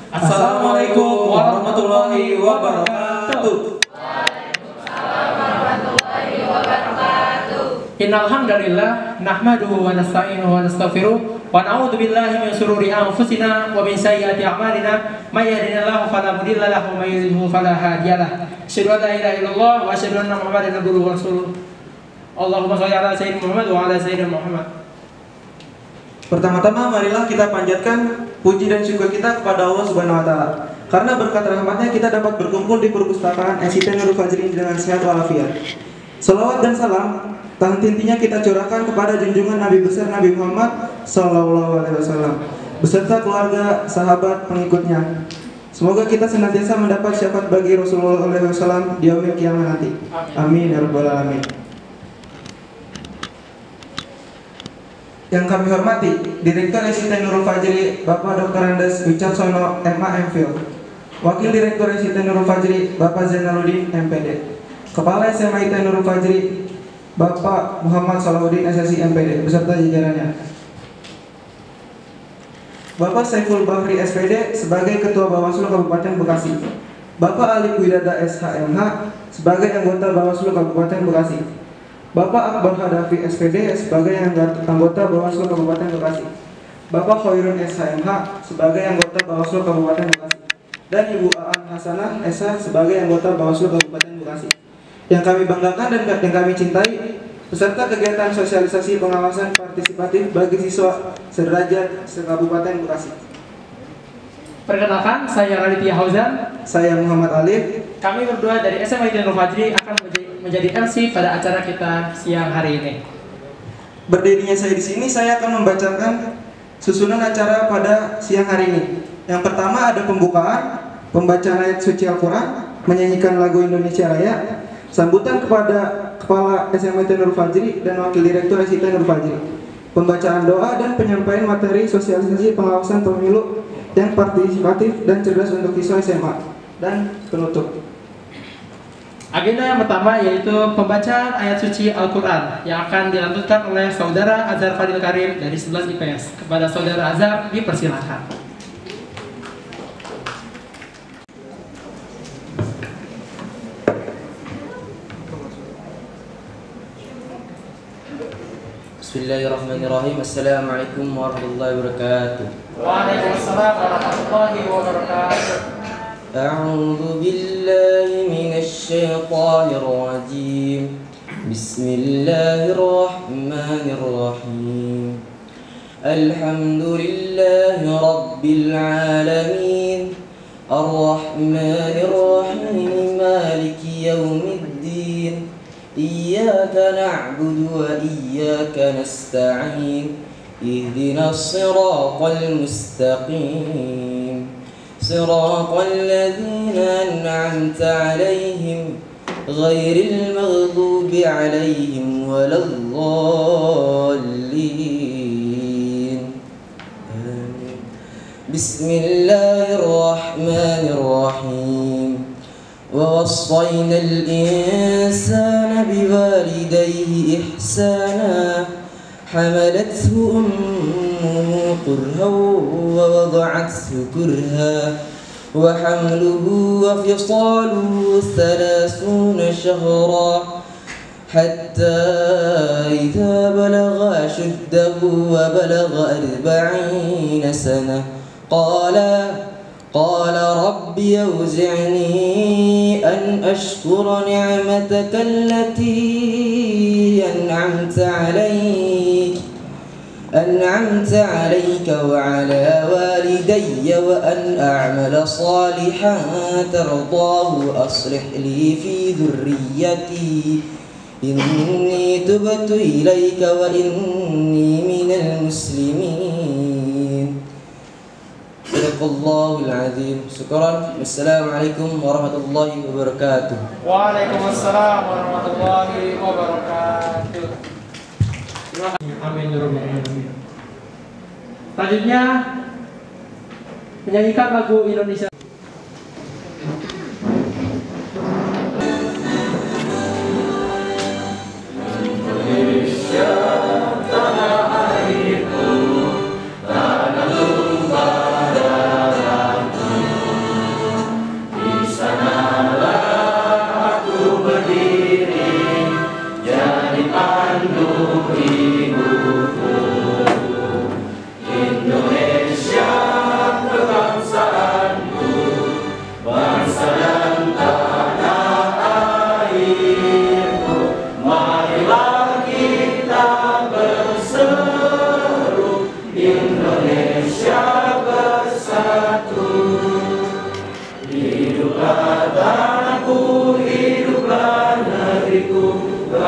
Assalamualaikum warahmatullahi wabarakatuh. Innal hamdalillah nahmaduhu wa nasta'inuhu wa nastaghfiruh wa na'udzu billahi min shururi anfusina wa min sayyiati a'malina may yahdihillahu fala mudilla lahu wa may yudlil fala hadiyalah. Asyhadu an la ilaha illallah wa asyhadu anna Muhammadan abduhu wa rasuluh. Allahumma shalli ala sayyidina Muhammad wa ala sayyidina Muhammad. Pertama-tama marilah kita panjatkan puji dan syukur kita kepada Allah Subhanahu wa taala. Karena berkat rahmatnya kita dapat berkumpul di perpustakaan SIT Nurul Fajri dengan sehat walafiat. Salawat dan salam tak henti-hentinya kita curahkan kepada junjungan Nabi besar Nabi Muhammad sallallahu alaihi wasallam beserta keluarga, sahabat, pengikutnya. Semoga kita senantiasa mendapat syafaat bagi Rasulullah sallallahu alaihi wasallam di yaumil kiamah nanti. Amin ya rabbal alamin. Yang kami hormati Direktur SIT Nurul Fajri Bapak Dr. Andes Wicaksono MA MPhil, Wakil Direktur SIT Nurul Fajri Bapak Zainaluddin MPD, Kepala SMA IT Nurul Fajri Bapak Muhammad Salahuddin SSI MPD beserta jajarannya, Bapak Saiful Bahri SPD sebagai Ketua Bawaslu Kabupaten Bekasi, Bapak Alif Widada SHMH sebagai anggota Bawaslu Kabupaten Bekasi, Bapak Akbar Hadafi SPD sebagai anggota Bawaslu Kabupaten Bekasi, Bapak Khairun SHMH sebagai anggota Bawaslu Kabupaten Bekasi, dan Ibu Aan Hasanah SH sebagai anggota Bawaslu Kabupaten Bekasi. Yang kami banggakan dan yang kami cintai, peserta kegiatan sosialisasi pengawasan partisipatif bagi siswa sederajat se-Kabupaten Bekasi. Perkenalkan, saya Raditya Hauzan. Saya Muhammad Alif. Kami berdua dari SMA Nurul Fajri akan menjadi MC pada acara kita siang hari ini. Berdirinya saya di sini, saya akan membacakan susunan acara pada siang hari ini. Yang pertama ada pembukaan, pembacaan ayat suci Al-Quran, menyanyikan lagu Indonesia Raya, sambutan kepada Kepala SMA Nurul Fajri dan Wakil Direktur SIT Nurul Fajri, pembacaan doa dan penyampaian materi sosialisasi pengawasan pemilu yang partisipatif dan cerdas untuk siswa SMA, dan penutup. Agenda yang pertama yaitu pembacaan ayat suci Al-Quran yang akan dilanjutkan oleh Saudara Azhar Fadil Karim dari 11 IPS. Kepada Saudara Azhar dipersilakan. Bismillahirrahmanirrahim. Assalamualaikum warahmatullahi wabarakatuh. Waalaikumsalam warahmatullahi wabarakatuh. A'udzu billahi minasy syaithanir rajim. Bismillahirrahmanirrahim. Alhamdulillahi rabbil alamin. Ar-rahmanir rahim. Maliki yaumiddin. Iyyaka na'budu wa iyyaka nasta'in. Ihdinas siratal mustaqim. Siratal ladzina an'amta 'alaihim ghairil maghdubi 'alaihim waladdallin. Amin. Bismillahirrahmanirrahim. ووصينا الإنسان بوالديه إحسانا حملته أمه كرها ووضعته كرها وحمله وفصاله 30 شهرا حتى إذا بلغ أشده وبلغ 40 سنة قال رب أوزعني أن أشكر نعمتك التي أنعمت عليك وعلى والدي وأن أعمل صالحا ترضاه وأصلح لي في ذريتي إني تبت إليك وإني من المسلمين. Sadaqallahul azim. Syukran. Wassalamualaikum warahmatullahi wabarakatuh. Waalaikumsalam warahmatullahi wabarakatuh. Amin. Selanjutnya menyanyikan lagu Indonesia. Tanah airku, tanah tumpah darahku.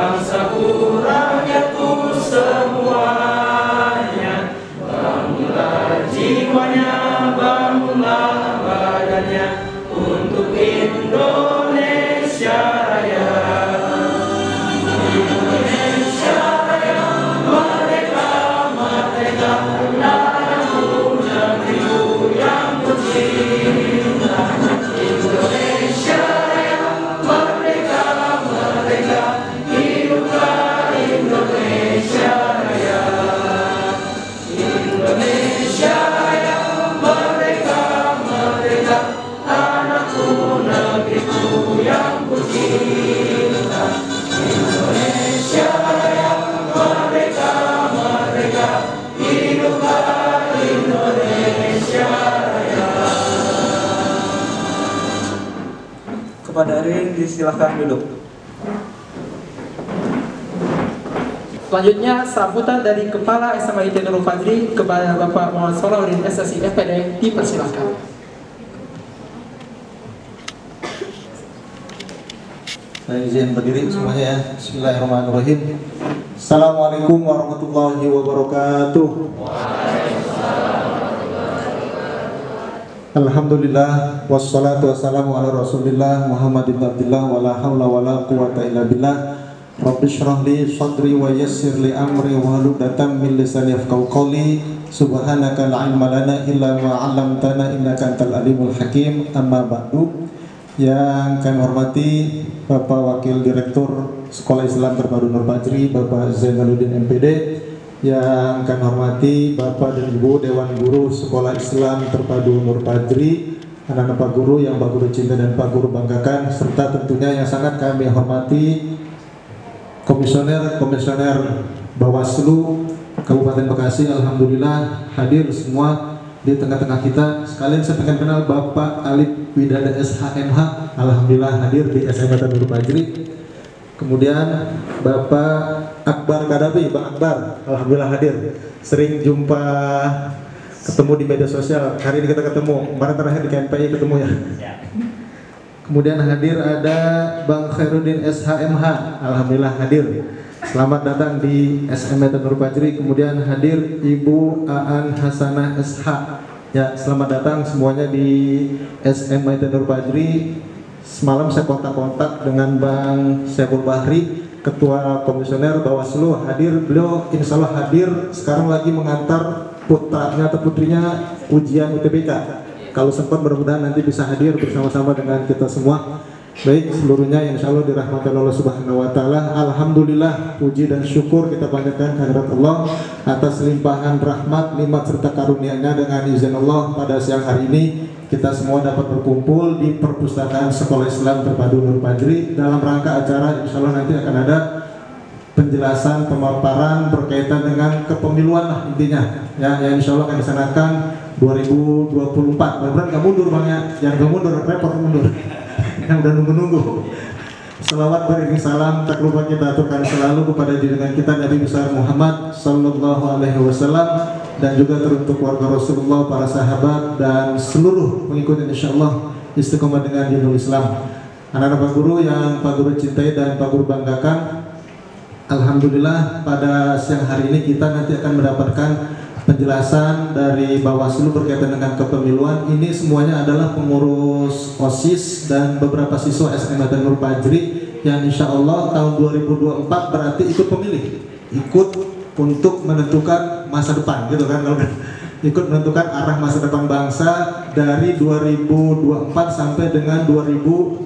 bangsaku, rakyatku semuanya. Bangunlah jiwanya, bangunlah badannya untuk Indonesia Raya. Indonesia Raya, merdeka, merdeka, tanahku, negeriku yang tercinta. Indonesia Raya, merdeka, merdeka, hiduplah Indonesia Raya. Indonesia Raya, merdeka, merdeka, tanahku, negeriku yang tercinta. Indonesia Raya, merdeka, merdeka, hiduplah Indonesia Raya. Kepada Arin disilakan duduk. Selanjutnya sambutan dari Kepala SMA ITN Nurul Fadli kepada Bapak Muhammad Salahuddin SSI FPD dipersilakan. Saya izin berdiri semuanya ya. Bismillahirrahmanirrahim. Assalamualaikum warahmatullahi wabarakatuh. Alhamdulillah wassalatu wassalamu ala Rasulillah Muhammad ibn Abdullah wa la haula wa la quwata illa billah. Rabbi shrah li sadri wa yassir li amri wa hlul 'uqdatam min lisani yafqahu qawli. Subhanaka la ilma lana illa ma 'allamtana innaka antal alimul hakim. Amma ba'du. Yang kami hormati Bapak Wakil Direktur Sekolah Islam Terpadu Nur Fajri, Bapak Zainuddin MPD. Yang kami hormati Bapak dan Ibu Dewan Guru Sekolah Islam Terpadu Nur Fajri, anak-anak Pak Guru yang Pak Guru cinta dan Pak Guru banggakan, serta tentunya yang sangat kami hormati Komisioner Bawaslu Kabupaten Bekasi. Alhamdulillah hadir semua di tengah-tengah kita. Sekalian saya pengen kenal Bapak Alif Widada SHMH, alhamdulillah hadir di SMA Nurul Fajri. Kemudian Bapak Akbar Kadapi, Bang Akbar, alhamdulillah hadir. Sering jumpa ketemu di media sosial. Hari ini kita ketemu, kemarin terakhir di KMPI ketemu ya. Kemudian hadir ada Bang Khairuddin SHMH, alhamdulillah hadir. Selamat datang di SMA Nurul Fajri. Kemudian hadir Ibu Aan Hasanah SH. Ya, selamat datang semuanya di SMA Nurul Fajri. Semalam saya kontak-kontak dengan Bang Syekul Bahri, Ketua Komisioner Bawaslu, hadir. Beliau insya Allah hadir. Sekarang lagi mengantar putranya atau putrinya ujian UTBK. Kalau sempat mudah-mudahan nanti bisa hadir bersama-sama dengan kita semua. Baik, seluruhnya insya Allah dirahmati Allah Subhanahu wa Ta'ala. Alhamdulillah, puji dan syukur kita panjatkan kehadirat Allah atas limpahan rahmat, nikmat serta karunia-Nya. Dengan izin Allah pada siang hari ini kita semua dapat berkumpul di perpustakaan Sekolah Islam Terpadu Nur Fajri dalam rangka acara insya Allah nanti akan ada penjelasan pemaparan berkaitan dengan kepemiluan lah intinya ya, yang insya Allah akan disanakan 2024. Mudah-mudahan nggak mundur Bang ya, jangan nggak mundur, repot mundur. Yang udah nunggu-nunggu. Selawat beriring salam tak lupa kita aturkan selalu kepada junjungan kita Nabi besar Muhammad Sallallahu Alaihi Wasallam, dan juga teruntuk keluarga Rasulullah, para sahabat dan seluruh pengikut insya Allah istiqomah dengan dinul Islam. Anak-anak Pak Guru yang Pak Guru cintai dan Pak Guru banggakan, alhamdulillah pada siang hari ini kita nanti akan mendapatkan penjelasan dari Bawaslu berkaitan dengan kepemiluan. Ini semuanya adalah pengurus OSIS dan beberapa siswa SMA Nurul Fajri yang insya Allah tahun 2024 berarti ikut pemilih, ikut untuk menentukan masa depan gitu kan, kalau ikut menentukan arah masa depan bangsa dari 2024 sampai dengan 2029.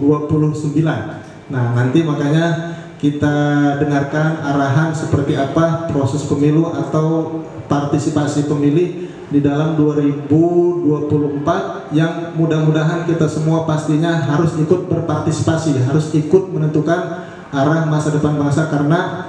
Nah nanti makanya kita dengarkan arahan seperti apa proses pemilu atau partisipasi pemilih di dalam 2024 yang mudah-mudahan kita semua pastinya harus ikut berpartisipasi, harus ikut menentukan arah masa depan bangsa, karena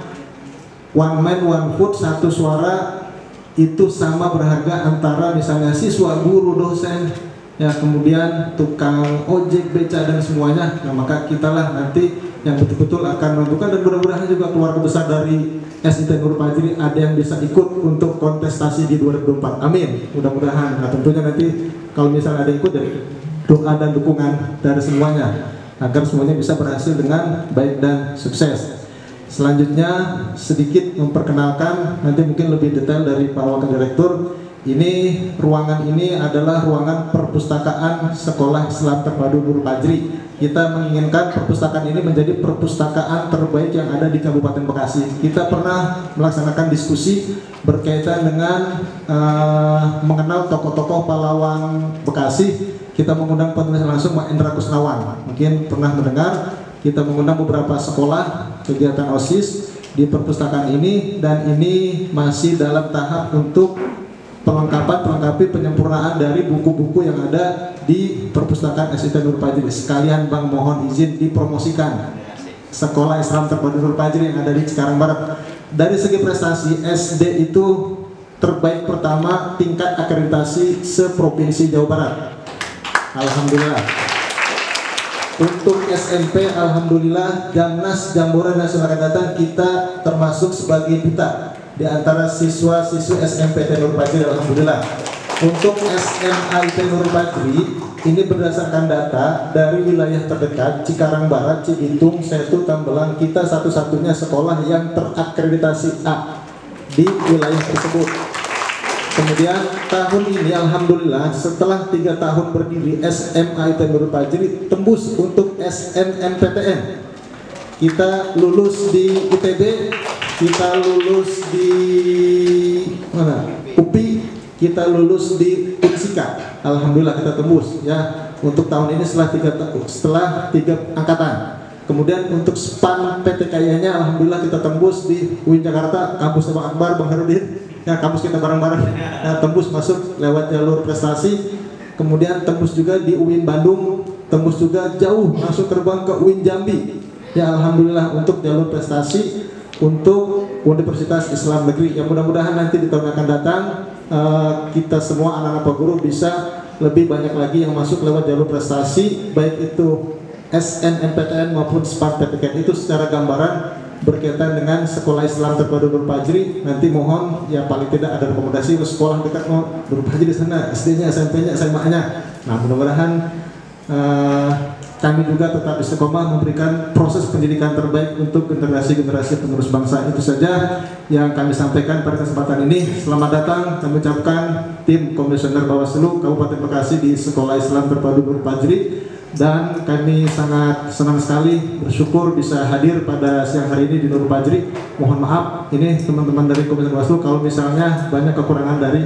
one man one vote, satu suara itu sama berharga antara misalnya siswa, guru, dosen, ya kemudian tukang ojek, beca dan semuanya. Nah maka kitalah nanti yang betul-betul akan menentukan, dan mudah-mudahan juga keluarga besar dari SIT Nurul Fajri ada yang bisa ikut untuk kontestasi di 2024. Amin. Mudah-mudahan. Nah tentunya nanti kalau misalnya ada ikut dari doa dan dukungan dari semuanya agar semuanya bisa berhasil dengan baik dan sukses. Selanjutnya sedikit memperkenalkan, nanti mungkin lebih detail dari Pak Wakil Direktur. Ini ruangan ini adalah ruangan perpustakaan Sekolah Islam Terpadu Nurul Fajri. Kita menginginkan perpustakaan ini menjadi perpustakaan terbaik yang ada di Kabupaten Bekasi. Kita pernah melaksanakan diskusi berkaitan dengan mengenal tokoh-tokoh pahlawan Bekasi. Kita mengundang penulis langsung Pak Indra Kusnawan. Mungkin pernah mendengar, kita mengundang beberapa sekolah kegiatan OSIS di perpustakaan ini, dan ini masih dalam tahap untuk pelengkapi penyempurnaan dari buku-buku yang ada di perpustakaan SIT Nurul Fajri. Sekalian Bang, mohon izin dipromosikan Sekolah Islam Terpadu Nurul Fajri yang ada di Cikarang Barat. Dari segi prestasi, SD itu terbaik pertama tingkat akreditasi seprovinsi Jawa Barat. Alhamdulillah. Untuk SMP, alhamdulillah, Jamnas Jambore Nasional akan datang, kita termasuk sebagai duta di antara siswa-siswi SMPT Nurul Fajri, alhamdulillah. Untuk SMA IT Nurul Fajri, ini berdasarkan data dari wilayah terdekat Cikarang Barat, Cibitung, Setu, Tambelang, kita satu-satunya sekolah yang terakreditasi A di wilayah tersebut. Kemudian tahun ini alhamdulillah setelah 3 tahun berdiri, SMA IT Nurul Fajri tembus untuk SNMPTN. Kita lulus di ITB, kita lulus di mana? UPI, kita lulus di Unsika. Alhamdulillah kita tembus ya untuk tahun ini setelah 3 angkatan. Kemudian untuk SPAN PTKIA-nya alhamdulillah kita tembus di UIN Jakarta, kampus Bang Akbar, Bang Herudin. Ya, kampus kita bareng-bareng ya, tembus masuk lewat jalur prestasi. Kemudian tembus juga di UIN Bandung, tembus juga jauh masuk terbang ke UIN Jambi. Ya alhamdulillah untuk jalur prestasi untuk Universitas Islam Negeri. Yang mudah-mudahan nanti di tahun akan datang kita semua anak-anak Pak Guru bisa lebih banyak lagi yang masuk lewat jalur prestasi, baik itu SNMPTN maupun SPAN PTKN. Itu secara gambaran berkaitan dengan Sekolah Islam Terpadu Nurul Fajri. Nanti mohon ya paling tidak ada rekomendasi sekolah dekat Nurul Fajri di sana, SD-nya, SMP-nya, SMA-nya. Nah mudah-mudahan kami juga tetap istiqomah memberikan proses pendidikan terbaik untuk generasi-generasi penerus bangsa. Itu saja yang kami sampaikan pada kesempatan ini. Selamat datang kami ucapkan tim Komisioner Bawaslu Kabupaten Bekasi di Sekolah Islam Terpadu Nurul Fajri. Dan kami sangat senang sekali bersyukur bisa hadir pada siang hari ini di Nurul Fajri. Mohon maaf ini teman-teman dari Komisi Bawaslu kalau misalnya banyak kekurangan dari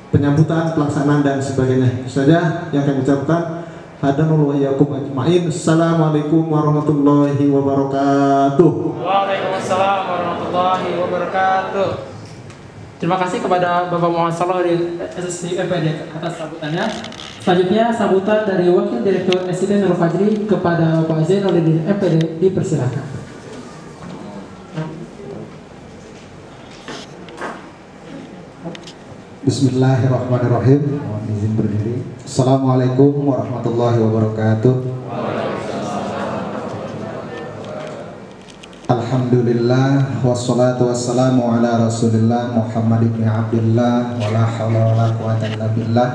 penyambutan, pelaksanaan dan sebagainya. Itu saja yang kami ucapkan. Hadanullah yakum ajmain. Assalamualaikum warahmatullahi wabarakatuh. Waalaikumsalam warahmatullahi wabarakatuh. Terima kasih kepada Bapak Muhammad Salah dari SSC FPD atas sambutannya. Selanjutnya sambutan dari Wakil Direktur SIT Nurul Fajri kepada Bapak Zainuddin FPD, dipersilakan. Bismillahirrahmanirrahim. Mohon izin berdiri. Assalamualaikum warahmatullahi wabarakatuh. Alhamdulillah wassalatu wassalamu ala Rasulillah Muhammad ibn Abdullah wa la hawla wa la quwwata illa billah.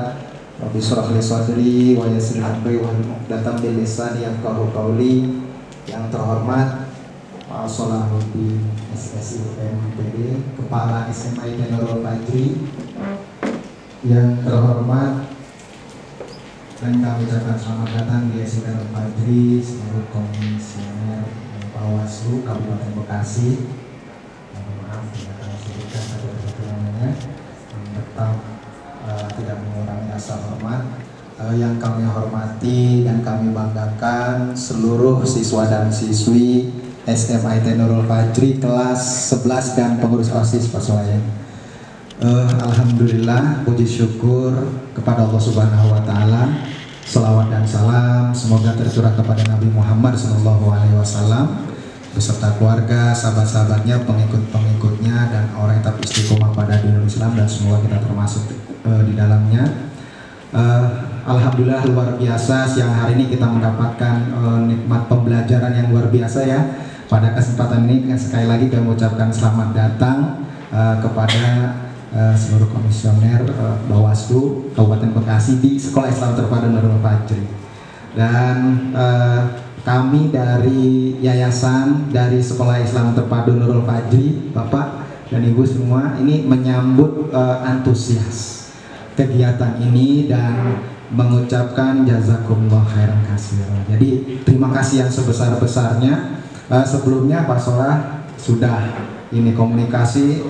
Rabbi shrah li sadri wa yassir li amri wahlul 'uqdatam min lisani yafqahu qawli. Yang terhormat Pak Salahuddin SSI UMPD, Kepala SMA IT Nurul Fajri. Yang terhormat dan kami ucapkan selamat datang di SIT Nurul Fajri seluruh komisioner Bawaslu Kabupaten Bekasi. Maaf tidak akan sebutkan satu-satu namanya, tetap tidak mengurangi rasa hormat. Yang kami hormati dan kami banggakan seluruh siswa dan siswi SMA IT Nurul Fajri kelas 11 dan pengurus OSIS Paswayan. Alhamdulillah, puji syukur kepada Allah Subhanahu wa Ta'ala. Selawat dan salam semoga tercurah kepada Nabi Muhammad SAW beserta keluarga, sahabat-sahabatnya, pengikut-pengikutnya, dan orang yang tetap istiqomah pada dinul Islam, dan semoga kita termasuk di dalamnya. Alhamdulillah luar biasa, siang hari ini kita mendapatkan nikmat pembelajaran yang luar biasa ya. Pada kesempatan ini sekali lagi kami mengucapkan selamat datang kepada seluruh komisioner Bawaslu Kabupaten Bekasi di Sekolah Islam Terpadu Nurul Fajri. Dan kami dari yayasan, dari Sekolah Islam Terpadu Nurul Fajri, Bapak dan Ibu semua ini menyambut antusias kegiatan ini dan mengucapkan jazakumullah khairan katsiran. Jadi terima kasih yang sebesar-besarnya. Sebelumnya Pak Solah sudah ini komunikasi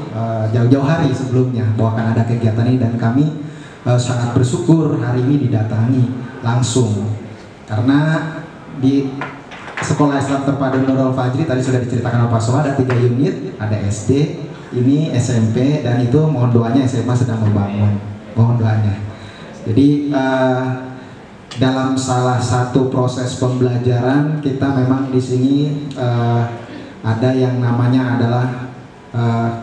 jauh-jauh hari sebelumnya bahwa akan ada kegiatan ini, dan kami sangat bersyukur hari ini didatangi langsung, karena di Sekolah Islam Terpadu Nurul Fajri tadi sudah diceritakan oleh Pak Solah ada 3 unit, ada SD, ini SMP, dan itu mohon doanya SMA sedang membangun, mohon doanya. Jadi dalam salah satu proses pembelajaran kita memang di sini ada yang namanya adalah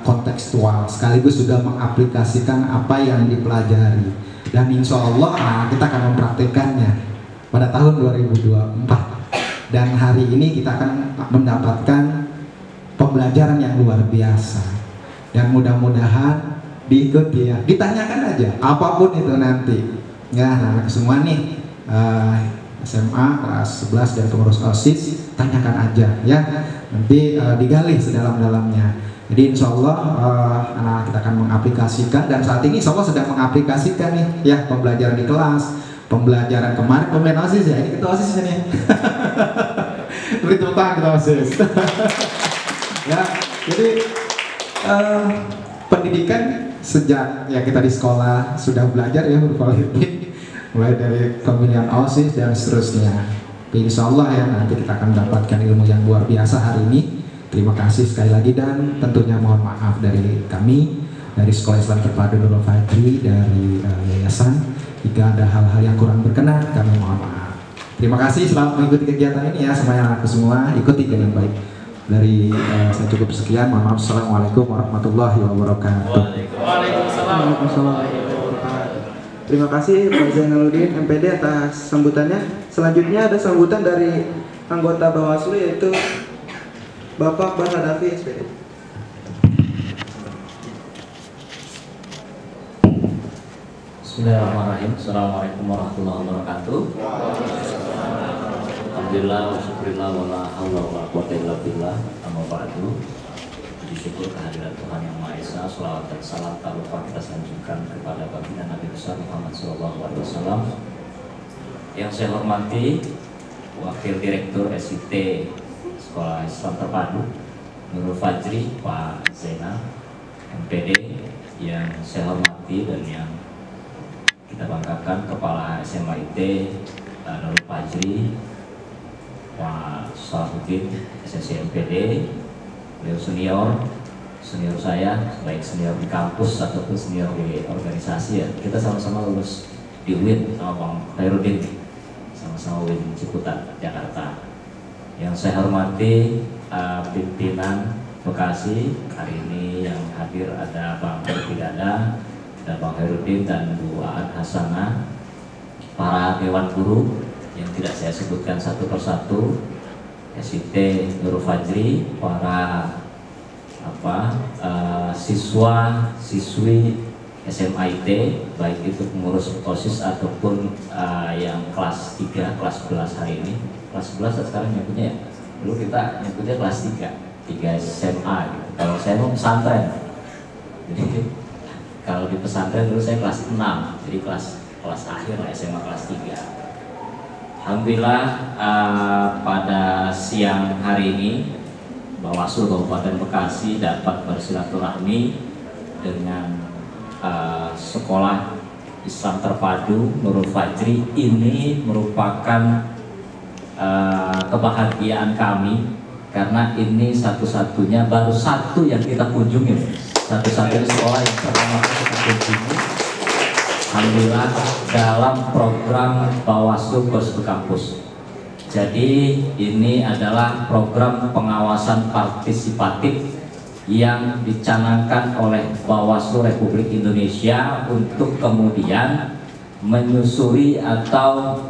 kontekstual, sekaligus juga mengaplikasikan apa yang dipelajari, dan insya Allah kita akan mempraktikkannya pada tahun 2024, dan hari ini kita akan mendapatkan pembelajaran yang luar biasa, dan mudah-mudahan diikuti ya, ditanyakan aja apapun itu nanti ya, anak semua nih SMA kelas 11 dan pengurus OSIS, tanyakan aja ya, nanti digali sedalam-dalamnya. Jadi insya Allah anak kita akan mengaplikasikan, dan saat ini insya Allah sedang mengaplikasikan nih ya, pembelajaran di kelas, pembelajaran kemarin pemain OSIS ya, ini ketua OSIS ini beri tepuk tangan ketua OSIS ya. Jadi pendidikan sejak ya kita di sekolah sudah belajar ya huruf alifin, mulai dari pemilihan OSIS dan seterusnya. Insya Allah ya nanti kita akan mendapatkan ilmu yang luar biasa hari ini. Terima kasih sekali lagi, dan tentunya mohon maaf dari kami dari Sekolah Islam Terpadu Nurul Fajri, dari yayasan, jika ada hal-hal yang kurang berkenan kami mohon maaf. Terima kasih, selamat mengikuti kegiatan ini ya semuanya, anakku semua ikuti dengan baik. Dari saya cukup sekian, mohon maaf. Assalamualaikum warahmatullahi wabarakatuh. Waalaikumsalam. Terima kasih Pak Zainuddin MPD atas sambutannya. Selanjutnya ada sambutan dari anggota Bawaslu, yaitu Bapak Barhadafi SPD. Bismillahirrahmanirrahim. Assalamualaikum warahmatullahi wabarakatuh. Alhamdulillah wa syukurillah wa la hawla wa la quwwata illa billah. Amma ba'du. Disyukur kehadiran Tuhan Yang Maha Esa, salawat dan salam tak lupa kita sanjungkan kepada baginda Nabi besar Muhammad SAW. Yang saya hormati Wakil Direktur SIT Sekolah Islam Terpadu Nurul Fajri, Pak Zainal MPD. Yang saya hormati dan yang kita banggakan Kepala SMA IT Nurul Fajri, Pak Salahuddin SSC MPD. Beliau senior saya, baik senior di kampus ataupun senior di organisasi ya. Kita sama-sama lulus di UIN sama Bang Khairuddin, sama-sama UIN Ciputat, Jakarta. Yang saya hormati pimpinan Bekasi hari ini yang hadir ada Bang Widada, dan Bang Khairuddin dan Bu Aan Hasanah, para dewan guru yang tidak saya sebutkan satu persatu, SIT Nurul Fajri, para siswa siswi SMA IT, baik itu pengurus OSIS ataupun yang kelas 3, kelas 11 hari ini. Kelas 11 sekarang nyebutnya ya, dulu kita nyebutnya kelas 3 SMA gitu. Kalau saya mau pesantren, jadi kalau di pesantren dulu saya kelas 6, jadi kelas akhir lah, SMA kelas 3. Alhamdulillah pada siang hari ini Bawaslu Kabupaten Bekasi dapat bersilaturahmi dengan Sekolah Islam Terpadu Nurul Fajri. Ini merupakan kebahagiaan kami, karena ini satu-satunya, baru satu yang kita kunjungi, satu-satunya sekolah yang pertama kita kunjungi. Alhamdulillah dalam program Bawaslu Bos Kampus. Jadi ini adalah program pengawasan partisipatif yang dicanangkan oleh Bawaslu Republik Indonesia untuk kemudian menyusuri atau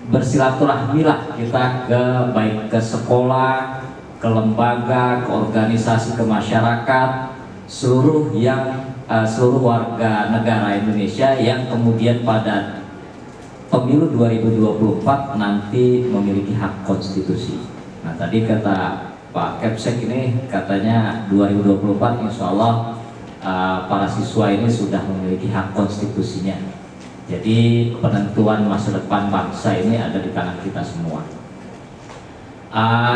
bersilaturahmi lah kita baik ke sekolah, ke lembaga, ke organisasi, ke masyarakat, seluruh warga negara Indonesia yang kemudian pada pemilu 2024 nanti memiliki hak konstitusi. Nah tadi kata Pak Kepsek ini katanya 2024 insya Allah para siswa ini sudah memiliki hak konstitusinya. Jadi penentuan masa depan bangsa ini ada di tangan kita semua.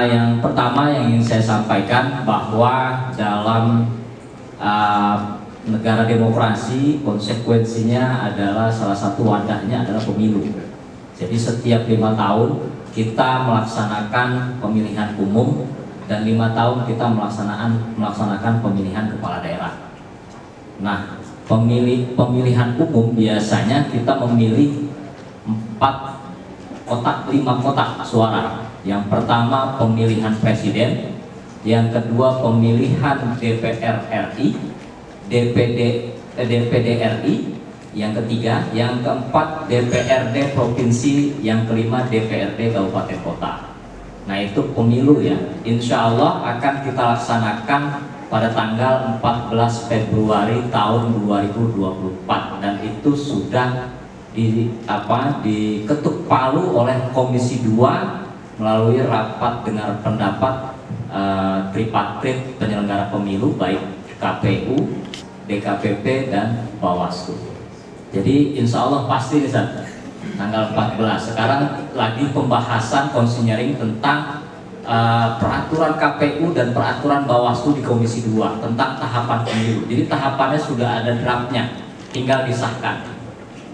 Yang pertama yang ingin saya sampaikan bahwa dalam negara demokrasi konsekuensinya adalah salah satu wadahnya adalah pemilu. Jadi setiap 5 tahun kita melaksanakan pemilihan umum dan 5 tahun kita melaksanakan pemilihan kepala daerah. Nah, pemilihan umum biasanya kita memilih 5 kotak suara. Yang pertama pemilihan presiden, yang kedua pemilihan DPR RI, DPD RI, yang ketiga, yang keempat DPRD provinsi, yang kelima DPRD kabupaten kota. Nah itu pemilu ya, insya Allah akan kita laksanakan pada tanggal 14 Februari tahun 2024 dan itu sudah diketuk palu oleh Komisi 2 melalui rapat dengar pendapat tripartit penyelenggara pemilu baik KPU, DKPP dan Bawaslu. Jadi insya Allah pasti tanggal 14. Sekarang lagi pembahasan konsinyering tentang peraturan KPU dan peraturan Bawaslu di Komisi 2 tentang tahapan pemilu. Jadi tahapannya sudah ada draftnya, tinggal disahkan.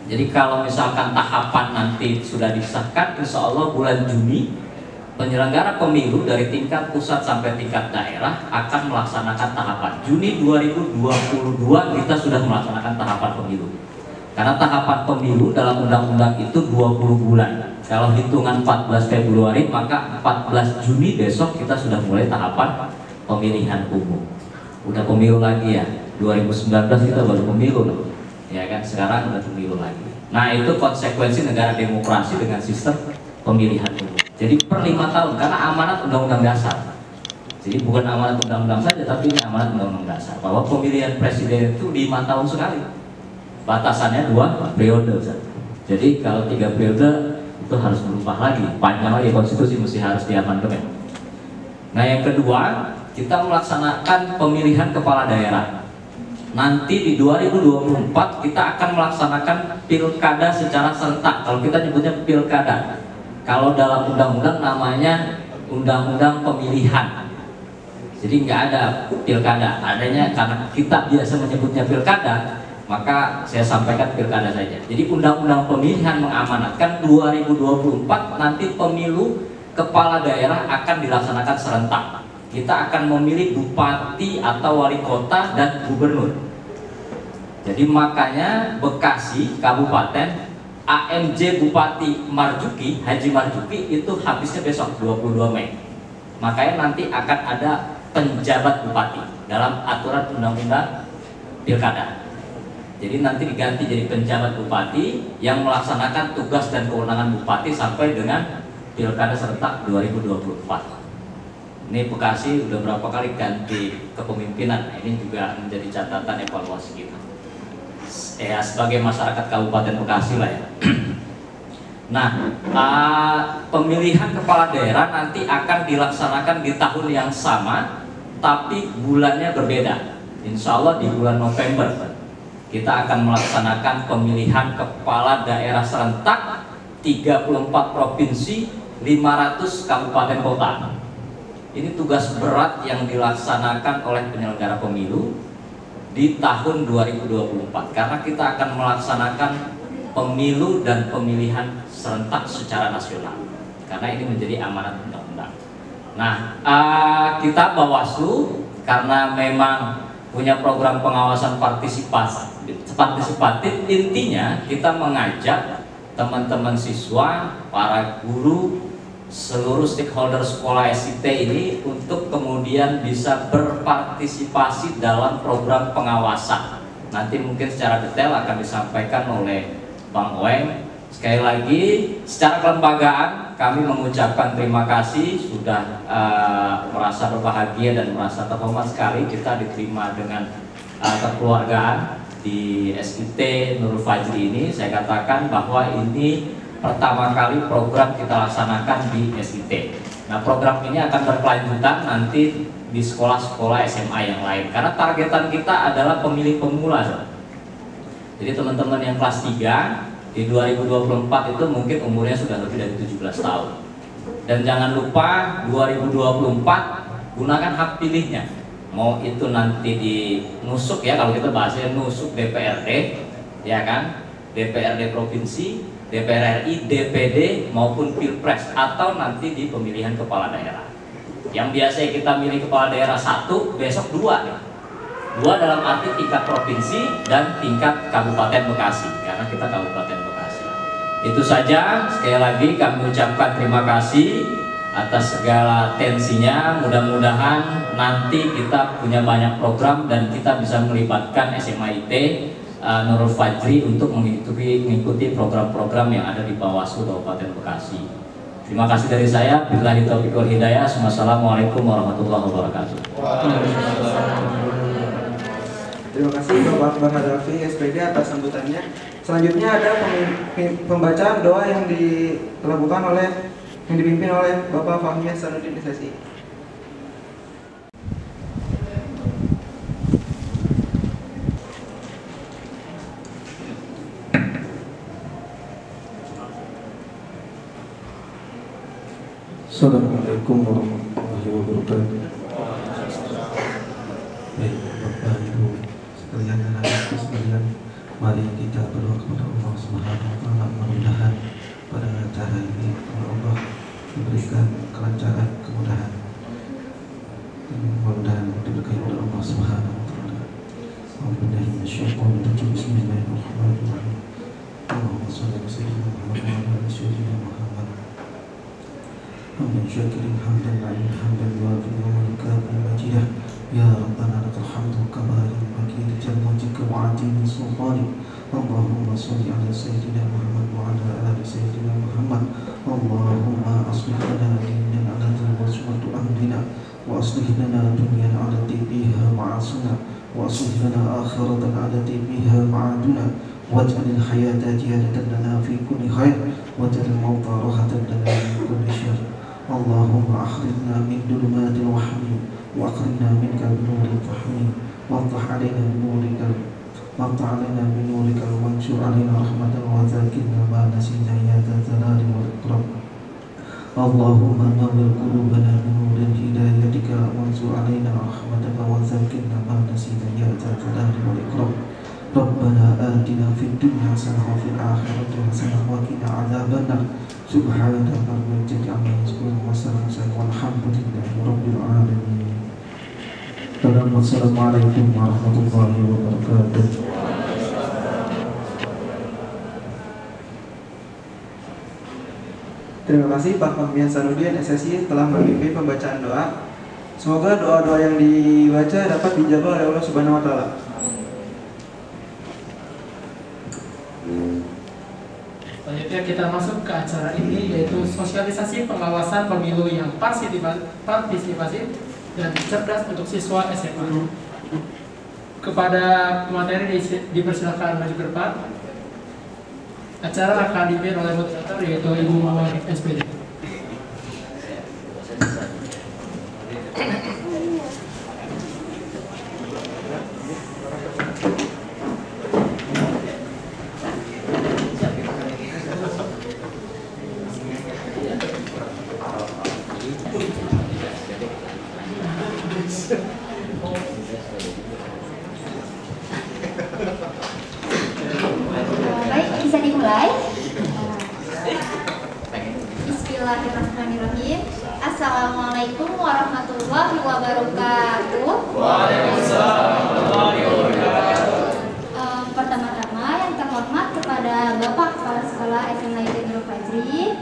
Jadi kalau misalkan tahapan nanti sudah disahkan, insya Allah bulan Juni penyelenggara pemilu dari tingkat pusat sampai tingkat daerah akan melaksanakan tahapan. Juni 2022 kita sudah melaksanakan tahapan pemilu. Karena tahapan pemilu dalam undang-undang itu 20 bulan. Kalau hitungan 14 Februari maka 14 Juni besok kita sudah mulai tahapan pemilihan umum. Udah pemilu lagi ya. 2019 kita baru pemilu loh. Ya kan, sekarang udah pemilu lagi. Nah itu konsekuensi negara demokrasi dengan sistem pemilihan umum. Jadi per 5 tahun, karena amanat undang-undang dasar. Jadi bukan amanat undang-undang saja, tapi ini amanat undang-undang dasar. Bahwa pemilihan presiden itu 5 tahun sekali. Batasannya 2 periode. Jadi kalau 3 periode itu harus berubah lagi, panjang lagi, konstitusi mesti harus diamandemen. Nah yang kedua, kita melaksanakan pemilihan kepala daerah. Nanti di 2024 kita akan melaksanakan pilkada secara serentak. Kalau kita nyebutnya pilkada, kalau dalam undang-undang namanya undang-undang pemilihan. Jadi nggak ada pilkada, adanya karena kita biasa menyebutnya pilkada, maka saya sampaikan pilkada saja. Jadi undang-undang pemilihan mengamanatkan 2024 nanti pemilu kepala daerah akan dilaksanakan serentak. Kita akan memilih bupati atau wali kota dan gubernur. Jadi makanya Bekasi Kabupaten AMJ Bupati Marjuki, Haji Marjuki itu habisnya besok 22 Mei. Makanya nanti akan ada penjabat bupati dalam aturan undang-undang pilkada. Jadi nanti diganti jadi penjabat bupati yang melaksanakan tugas dan kewenangan bupati sampai dengan pilkada serentak 2024. Ini Bekasi udah berapa kali ganti kepemimpinan. Ini juga menjadi catatan evaluasi kita. Ya sebagai masyarakat Kabupaten Bekasi lah ya. Nah, pemilihan kepala daerah nanti akan dilaksanakan di tahun yang sama, tapi bulannya berbeda. Insya Allah di bulan November kita akan melaksanakan pemilihan kepala daerah serentak 34 provinsi, 500 kabupaten kota. Ini tugas berat yang dilaksanakan oleh penyelenggara pemilu di tahun 2024 karena kita akan melaksanakan pemilu dan pemilihan serentak secara nasional karena ini menjadi amanat undang-undang. Nah, kita Bawaslu karena memang punya program pengawasan partisipatif, intinya kita mengajak teman-teman siswa, para guru, seluruh stakeholder sekolah SIT ini untuk kemudian bisa berpartisipasi dalam program pengawasan. Nanti mungkin secara detail akan disampaikan oleh Bang Oeng. Sekali lagi, secara kelembagaan kami mengucapkan terima kasih sudah merasa berbahagia dan merasa terhormat sekali kita diterima dengan kekeluargaan di SIT Nurul Fajri ini. Saya katakan bahwa ini pertama kali program kita laksanakan di SIT. Nah, program ini akan berkelanjutan nanti di sekolah-sekolah SMA yang lain, karena targetan kita adalah pemilih pemula. Jadi teman-teman yang kelas 3 di 2024 itu mungkin umurnya sudah lebih dari 17 tahun. Dan jangan lupa 2024 gunakan hak pilihnya. Mau itu nanti di nusuk ya, kalau kita bahasnya nusuk DPRD, ya kan, DPRD provinsi, DPR RI, DPD maupun Pilpres, atau nanti di pemilihan kepala daerah. Yang biasa kita milih kepala daerah 1, besok 2 nih. 2 dalam arti tingkat provinsi dan tingkat Kabupaten Bekasi, karena kita Kabupaten Bekasi. Itu saja, sekali lagi kami ucapkan terima kasih atas segala atensinya. Mudah-mudahan nanti kita punya banyak program dan kita bisa melibatkan SMA IT Nurul Fajri untuk mengikuti program-program yang ada di Bawaslu Kabupaten Bekasi. Terima kasih dari saya. Billahi taufiq wal hidayah. Wassalamualaikum warahmatullahi wabarakatuh. Terima kasih Bapak Akbar Hadafi SPD atas sambutannya. Selanjutnya ada pembacaan doa yang dipimpin oleh Bapak Fahmi Hasanuddin SSI. Assalamualaikum warahmatullahi wabarakatuh. Baik Bapak Ibu sekalian, anak-anakku sekalian, mari kita berdoa kepada Allah Subhanahu wa taala. Mudah-mudahan pada acara ini Allah diberikan kelancaran, kemudahan, dan mudah-mudahan diberkahi oleh Allah Subhanahu wa taala. Bismillahirrahmanirrahim. Allahumma shalli ala sayyidina Muhammad wa ala sayyidina Muhammad. Hamdan syakirin hamdan na'im hamdan yuafi wa yukafi majidah. Ya Rabbana lakal hamdu kama yanbaghi li jalwajhika wa 'azimi sultanik. Allahumma shalli ala sayyidina Muhammad wa ala ali sayyidina Muhammad. Allahumma aslih lana dinana alladhi huwa ismatu amrina, wa aslih lana dunyana allati fiha ma'asuna, wa aslih lana akhiratana allati fiha ma'aduna, waj'alil hayata ziyadatan lana fi kulli khair, waj'alil mauta rahatan lana min kulli syarr. Allahumma akhrijna min dhulumatil wahmi wa akrimna minka binuril fahmi, waftah alaina binurikal wansur alaina rahmatan wa zakirna ma nasina ya dzal jalali wal ikram. Allahumma nawwir qulubana binuril hidayatika wansur alaina rahmatan wa zakirna ma nasina ya dzal jalali wal ikram. Rabbana atina fid dunya hasanah wa fil akhirati hasanah wa qina adzabannar. Subhana rabbika amma yasifun wa salamun walhamdulillahi rabbil alamin. Assalamualaikum warahmatullahi wabarakatuh. Terima kasih Pak Fahmi Hasanuddin SSI telah memimpin pembacaan doa. Semoga doa-doa yang dibaca dapat dijabah oleh Allah Subhanahu wa taala. Selanjutnya kita masuk ke acara ini, yaitu sosialisasi pengawasan pemilu yang partisipatif dan cerdas untuk siswa SMA. Kepada pemateri dipersilakan maju ke depan. Acara akan dipimpin oleh moderator, yaitu Ibu Mawar SPD. Baik, bisa dimulai. Bismillahirrahmanirrahim. Assalamualaikum warahmatullahi wabarakatuh. Waalaikumsalam warahmatullahi wabarakatuh. Pertama-tama yang terhormat kepada Bapak Kepala Sekolah SMA Nurul Fajri,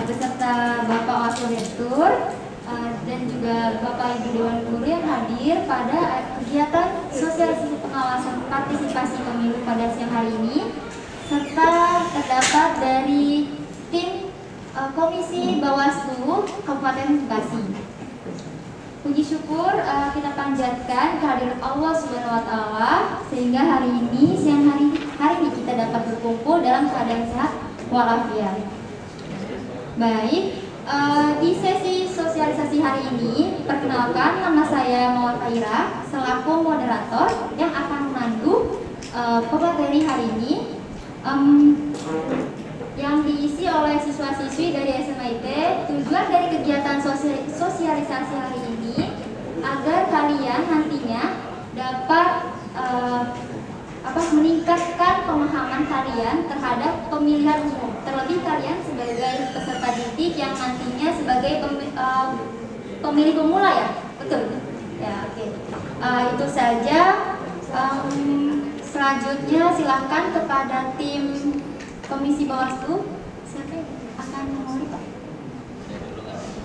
beserta Bapak Wakil Rektor, dan juga Bapak Ibu Dewan Guru yang hadir pada kegiatan sosialisasi pengawasan partisipasi pemilu pada siang hari ini, serta terdapat dari tim Komisi Bawaslu Kabupaten Bekasi. Puji syukur kita panjatkan kehadirat Allah Subhanahu wa taala sehingga hari ini siang hari ini kita dapat berkumpul dalam keadaan sehat walafiat. Baik, di sesi sosialisasi hari ini, perkenalkan nama saya Mawar Faira selaku moderator yang akan memandu pemateri hari ini yang diisi oleh siswa-siswi dari SMIT. Tujuan dari kegiatan sosialisasi hari ini agar kalian nantinya dapat meningkatkan pemahaman kalian terhadap pemilihan umum. Terlebih kalian sebagai peserta didik yang nantinya sebagai pemilih pemula ya, betul? Ya, oke. Itu saja. Selanjutnya silahkan kepada tim Komisi Bawaslu. Siapa yang akan memulai, Pak?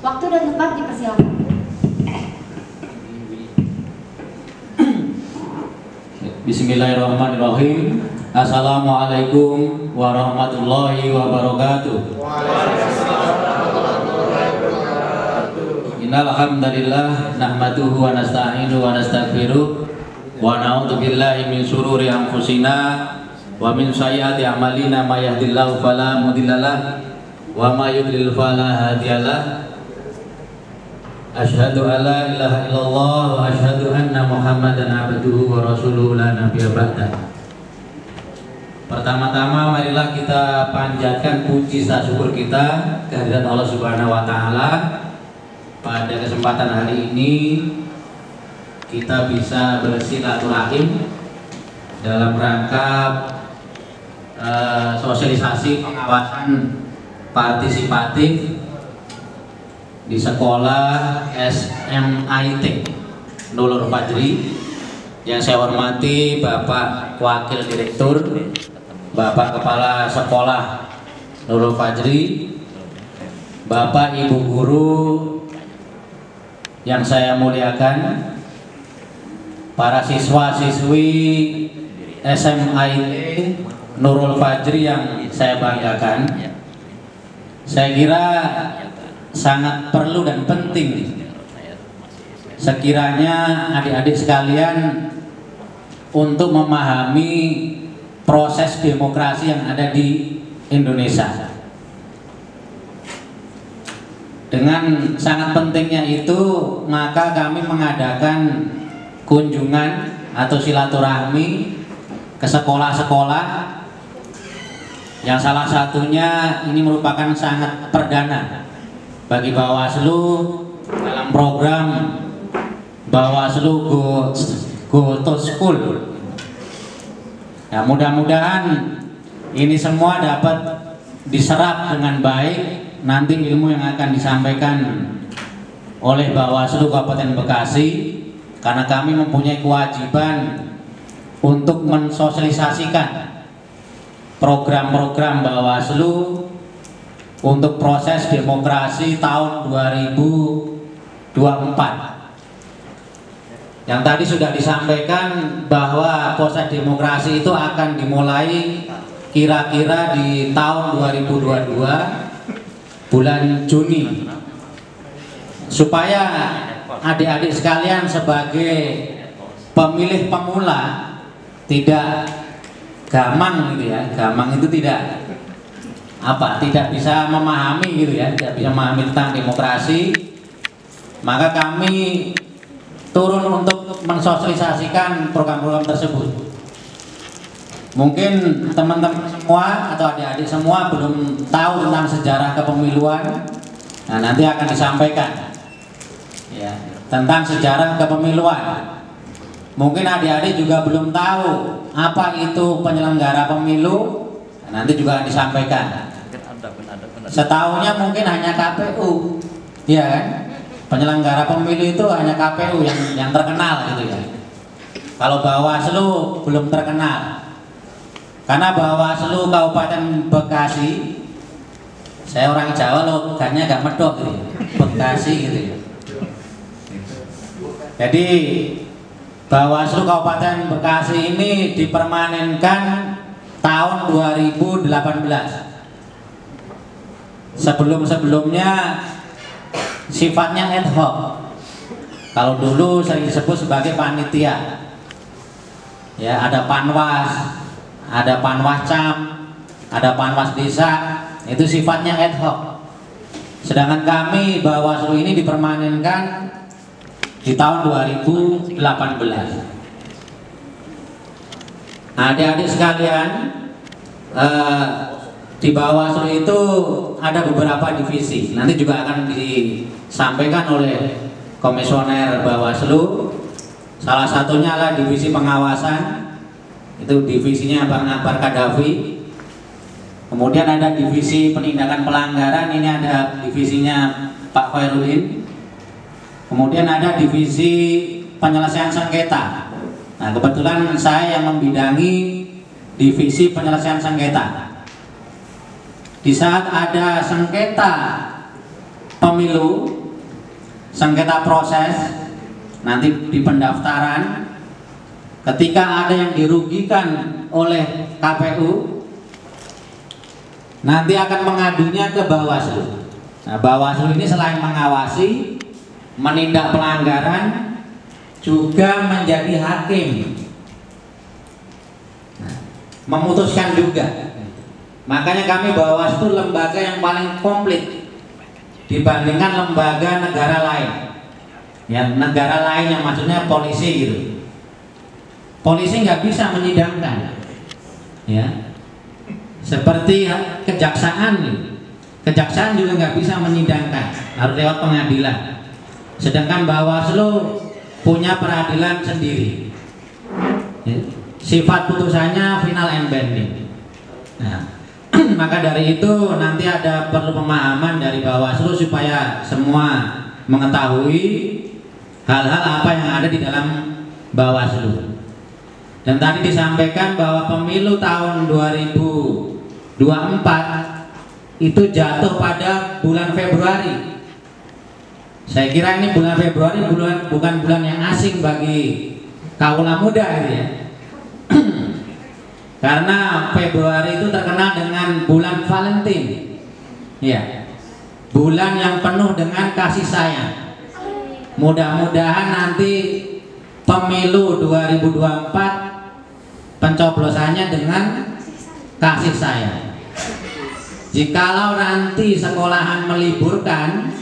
Waktu dan tempat dipersilakan. Bismillahirrahmanirrahim. Assalamualaikum warahmatullahi wabarakatuh. Innal hamdalillah nahmaduhu wa nasta'inuhu wa nastaghfiruh wa na'udzu billahi min syururi anfusina wa min sayyiati a'malina may yahdihillahu fala mudhillalah wa may yudlil fala hadiyalah. Asyhadu an la ilaha illallah wa asyhadu anna Muhammadan abduhu wa rasuluhu la nabiyya ba'da. Pertama-tama marilah kita panjatkan puji syukur kita kehadirat Allah Subhanahu wa taala. Pada kesempatan hari ini kita bisa bersilaturahim dalam rangka sosialisasi pengawasan partisipatif di sekolah SMIT Nurul Fajri. Yang saya hormati Bapak Wakil Direktur, Bapak Kepala Sekolah Nurul Fajri, Bapak Ibu Guru yang saya muliakan, para siswa-siswi SMIT Nurul Fajri yang saya banggakan. Saya kira sangat perlu dan penting sekiranya adik-adik sekalian untuk memahami proses demokrasi yang ada di Indonesia. Dengan sangat pentingnya itu, maka kami mengadakan kunjungan atau silaturahmi ke sekolah-sekolah yang salah satunya ini merupakan sangat perdana bagi Bawaslu dalam program Bawaslu Go to School. Ya, mudah-mudahan ini semua dapat diserap dengan baik nanti ilmu yang akan disampaikan oleh Bawaslu Kabupaten Bekasi, karena kami mempunyai kewajiban untuk mensosialisasikan program-program Bawaslu untuk proses demokrasi tahun 2024. Yang tadi sudah disampaikan bahwa proses demokrasi itu akan dimulai kira-kira di tahun 2022 bulan Juni, supaya adik-adik sekalian sebagai pemilih pemula tidak gamang gitu ya. Gamang itu tidak bisa memahami gitu ya, tidak bisa memahami tentang demokrasi. Maka kami turun untuk mensosialisasikan program-program tersebut. Mungkin teman-teman semua atau adik-adik semua belum tahu tentang sejarah kepemiluan. Nah, nanti akan disampaikan ya, tentang sejarah kepemiluan. Mungkin adik-adik juga belum tahu apa itu penyelenggara pemilu. Nah, nanti juga akan disampaikan. Setahunya mungkin hanya KPU, ya kan? Penyelenggara pemilu itu hanya KPU yang terkenal gitu ya. Kalau Bawaslu belum terkenal, karena Bawaslu Kabupaten Bekasi, saya orang Jawa logatnya agak medok gitu ya, Bekasi gitu ya. Jadi Bawaslu Kabupaten Bekasi ini dipermanenkan tahun 2018. Sebelum-sebelumnya sifatnya ad hoc. Kalau dulu sering disebut sebagai panitia. Ya, ada panwas, ada panwascam, ada panwas desa, itu sifatnya ad hoc. Sedangkan kami Bawaslu ini dipermanenkan di tahun 2018. Adik-adik sekalian, di Bawaslu itu ada beberapa divisi. Nanti juga akan disampaikan oleh komisioner Bawaslu. Salah satunya adalah divisi pengawasan, itu divisinya Bang Akbar Kadafi. Kemudian ada divisi penindakan pelanggaran, ini ada divisinya Pak Khairuddin. Kemudian ada divisi penyelesaian sengketa. Nah, kebetulan saya yang membidangi divisi penyelesaian sengketa. Di saat ada sengketa pemilu, sengketa proses, nanti di pendaftaran, ketika ada yang dirugikan oleh KPU, nanti akan mengadunya ke Bawaslu. Nah, Bawaslu ini selain mengawasi, menindak pelanggaran, juga menjadi hakim, nah, memutuskan juga. Makanya kami Bawaslu lembaga yang paling komplit dibandingkan lembaga negara lain. Ya, negara lain yang maksudnya polisi gitu. Polisi nggak bisa menyidangkan, ya. Seperti kejaksaan nih, kejaksaan juga nggak bisa menyidangkan, harus lewat pengadilan. Sedangkan Bawaslu punya peradilan sendiri, ya. Sifat putusannya final and binding. Nah, maka dari itu nanti ada perlu pemahaman dari Bawaslu supaya semua mengetahui hal-hal apa yang ada di dalam Bawaslu. Dan tadi disampaikan bahwa pemilu tahun 2024 itu jatuh pada bulan Februari. Saya kira ini bulan Februari bukan bulan yang asing bagi kaula muda gitu ya. Karena Februari itu terkenal dengan bulan Valentine. Ya. Bulan yang penuh dengan kasih sayang. Mudah-mudahan nanti pemilu 2024 pencoblosannya dengan kasih sayang. Jikalau nanti sekolahan meliburkan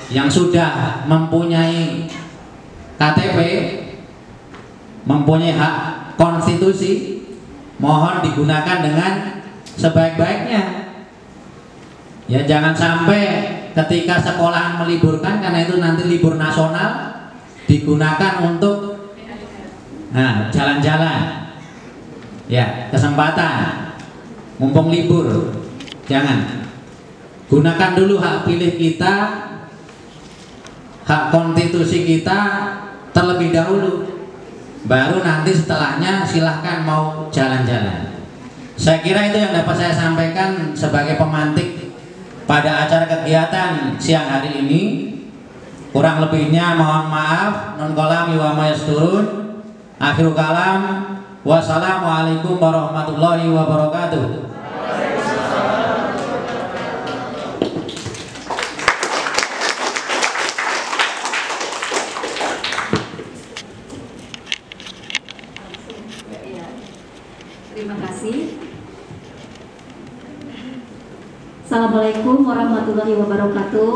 yang sudah mempunyai KTP, mempunyai hak konstitusi, mohon digunakan dengan sebaik-baiknya. Ya, jangan sampai ketika sekolahan meliburkan, karena itu nanti libur nasional, digunakan untuk jalan-jalan. Ya, kesempatan mumpung libur, jangan. Gunakan dulu hak pilih kita, hak konstitusi kita terlebih dahulu, baru nanti setelahnya silahkan mau jalan-jalan. Saya kira itu yang dapat saya sampaikan sebagai pemantik pada acara kegiatan siang hari ini. Kurang lebihnya mohon maaf. Non kolami wa mayasturun. Akhirul kalam. Wassalamualaikum warahmatullahi wabarakatuh. Terima kasih. Assalamualaikum warahmatullahi wabarakatuh.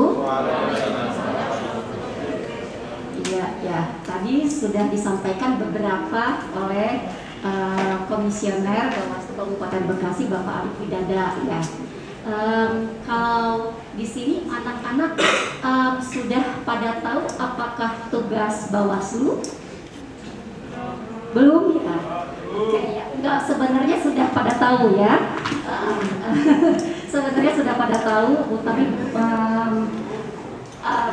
Ya, tadi sudah disampaikan beberapa oleh Komisioner Bawaslu Kabupaten Bekasi, Bapak Arif Widada. Ya, kalau di sini anak-anak sudah pada tahu apakah tugas Bawaslu? Belum ya? Enggak, sebenarnya sudah pada tahu ya. Sebenarnya sudah pada tahu, tapi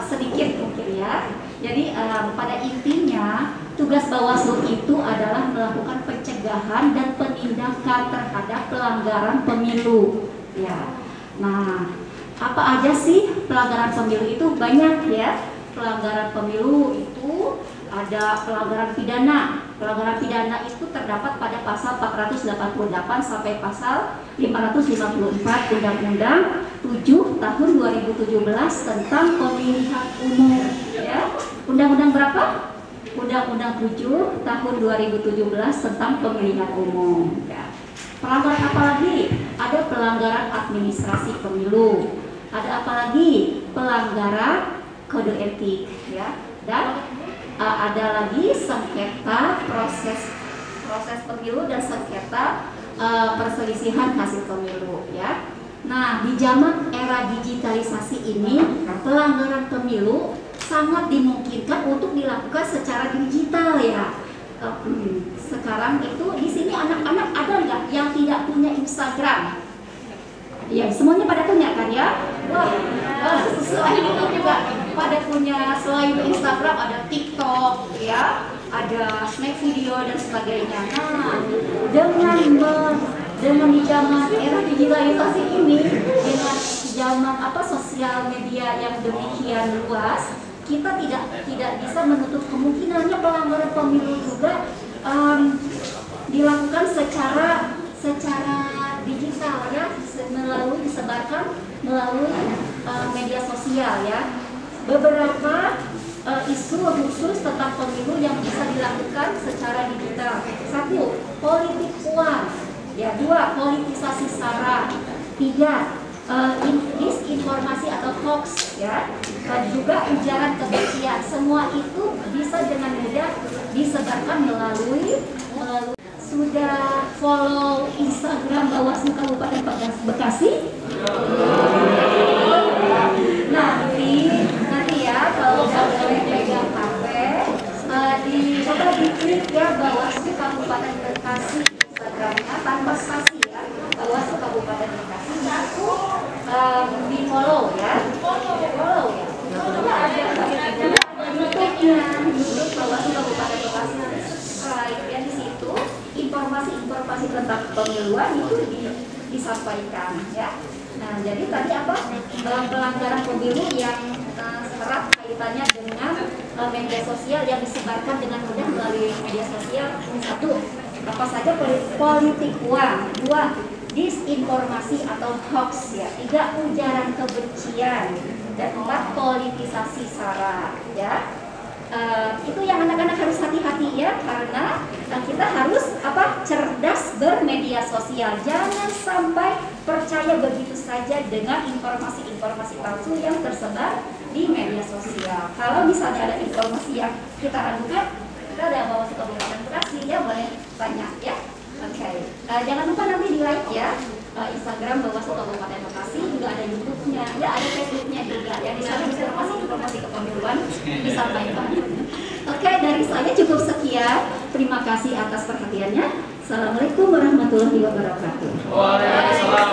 sedikit mungkin ya. Jadi pada intinya tugas Bawaslu itu adalah melakukan pencegahan dan penindakan terhadap pelanggaran pemilu. Ya. Nah, apa aja sih pelanggaran pemilu itu? Banyak ya. Pelanggaran pemilu itu ada pelanggaran pidana. Pelanggaran pidana itu terdapat pada pasal 488 sampai pasal 554 Undang-Undang 7 tahun 2017 tentang pemilihan umum. Ya, Undang-Undang berapa? Undang-Undang 7 tahun 2017 tentang pemilihan umum. Ya. Pelanggaran apa lagi? Ada pelanggaran administrasi pemilu. Ada apa lagi? Pelanggaran kode etik, ya. Dan ada lagi sengketa proses pemilu dan sengketa perselisihan hasil pemilu, ya. Nah, di zaman era digitalisasi ini, pelanggaran pemilu sangat dimungkinkan untuk dilakukan secara digital, ya. Sekarang itu di sini anak-anak ada nggak yang tidak punya Instagram? Ya, semuanya pada punya kan, ya? Wah, selain itu juga pada punya, selain Instagram ada TikTok, ya, ada snack video dan sebagainya. Nah, dengan di zaman era digitalisasi ini, dengan zaman sosial media yang demikian luas, kita tidak bisa menutup kemungkinannya pelanggaran pemilu juga dilakukan secara digital, ya, disebarkan melalui media sosial, ya. Beberapa isu khusus tentang pemilu yang bisa dilakukan secara digital. 1. Politik uang. Ya, 2. Politisasi SARA. 3. Disinformasi atau hoax, ya. Juga ujaran kebencian. Semua itu bisa dengan mudah disebarkan melalui sudah follow Instagram Bawaslu Kabupaten Bekasi? Nanti ya, kalau udah boleh pegang HP, coba diklik ya Bawaslu Kabupaten Bekasi Instagramnya tanpa spasi, ya. Bawaslu Kabupaten Bekasi, satu di follow, ya. Follow, ya. Coba ada YouTube Bawaslu Kabupaten Bekasi, subscribe, ya. Di situ informasi tentang pemiluan itu disampaikan, ya. Nah, jadi tadi pelanggaran pemilu yang erat kaitannya dengan media sosial yang disebarkan dengan mudah melalui media sosial. 1. Apa saja? Politik uang. 2. Disinformasi atau hoax, ya. 3. Ujaran kebencian. Dan 4. Politisasi SARA, ya. Itu yang anak-anak harus hati-hati, ya, karena kita harus cerdas bermedia sosial. Jangan sampai percaya begitu saja dengan informasi-informasi palsu yang tersebar di media sosial. Kalau misalnya ada informasi yang kita ragukan, kita ada Bawaslu Kabupaten Bekasi, ya, boleh tanya, ya. Oke. Jangan lupa nanti di like, ya. Instagram Bawaslu Kabupaten Bekasi, juga ada YouTube-nya, ya, ada Facebook-nya juga, ya. Di sana informasi kepemiluan disampaikan. Oke, dari saya cukup sekian. Terima kasih atas perhatiannya. Assalamualaikum warahmatullahi wabarakatuh. Waalaikumsalam.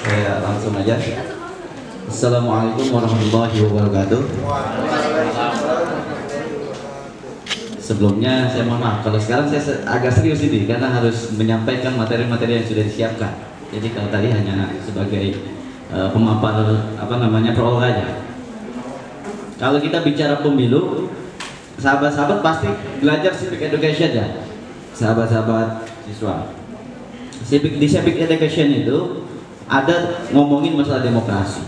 Saya langsung aja. Assalamualaikum warahmatullahi wabarakatuh. Sebelumnya saya mohon maaf kalau sekarang saya agak serius ini karena harus menyampaikan materi-materi yang sudah disiapkan. Jadi kalau tadi hanya sebagai pemaparan prolog aja. Kalau kita bicara pemilu, sahabat-sahabat pasti belajar civic education, ya, sahabat-sahabat siswa. Di civic education itu ada ngomongin masalah demokrasi.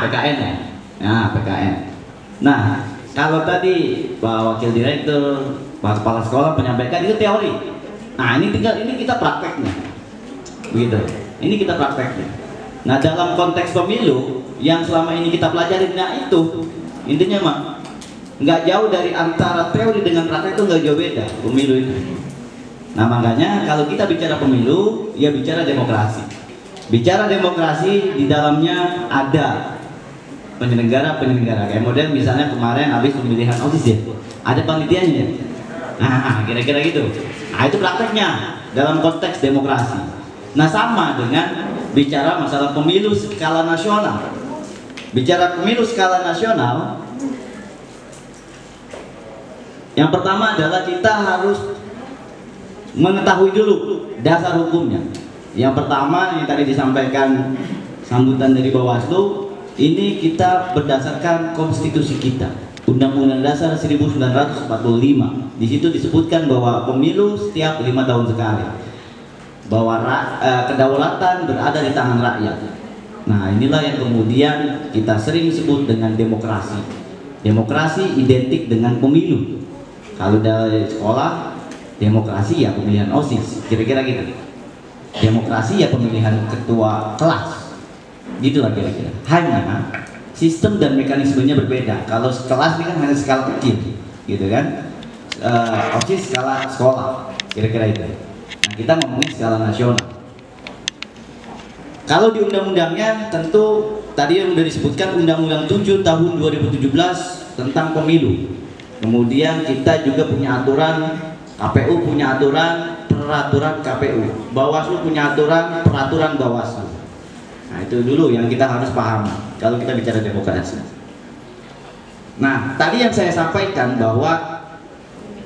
PKN, ya. Nah, PKN. Nah, kalau tadi Pak Wakil Direktur, Pak Kepala Sekolah menyampaikan itu teori. Nah, ini kita prakteknya, begitu. Ini kita prakteknya. Nah, dalam konteks pemilu yang selama ini kita pelajari, nah itu intinya mah nggak jauh dari antara teori dengan praktek, itu nggak jauh beda pemilu itu. Nah, makanya kalau kita bicara pemilu, ya bicara demokrasi. Bicara demokrasi, di dalamnya ada penyelenggara kayak model misalnya kemarin habis pemilihan OSIS, ya, ada panitianya. Nah, kira-kira gitu. Nah, itu prakteknya dalam konteks demokrasi. Nah, sama dengan bicara masalah pemilu skala nasional. Bicara pemilu skala nasional, yang pertama adalah kita harus mengetahui dulu dasar hukumnya. Yang pertama yang tadi disampaikan sambutan dari Bawaslu, ini kita berdasarkan konstitusi kita, Undang-Undang Dasar 1945. Di situ disebutkan bahwa pemilu setiap 5 tahun sekali, bahwa kedaulatan berada di tangan rakyat. Nah, inilah yang kemudian kita sering sebut dengan demokrasi. Demokrasi identik dengan pemilu. Kalau dari sekolah, demokrasi ya pemilihan OSIS, kira-kira gitu. Demokrasi ya pemilihan ketua kelas, gitulah kira-kira. Hanya sistem dan mekanismenya berbeda. Kalau kelas ini kan hanya skala kecil, gitu kan. OSIS skala sekolah, kira-kira itu. Nah, kita ngomongin skala nasional. Kalau di undang-undangnya tentu tadi yang sudah disebutkan Undang-Undang 7 tahun 2017 tentang pemilu. Kemudian kita juga punya aturan, KPU punya aturan, peraturan KPU, Bawaslu punya aturan, peraturan Bawaslu. Nah, itu dulu yang kita harus paham kalau kita bicara demokrasi. Nah, tadi yang saya sampaikan bahwa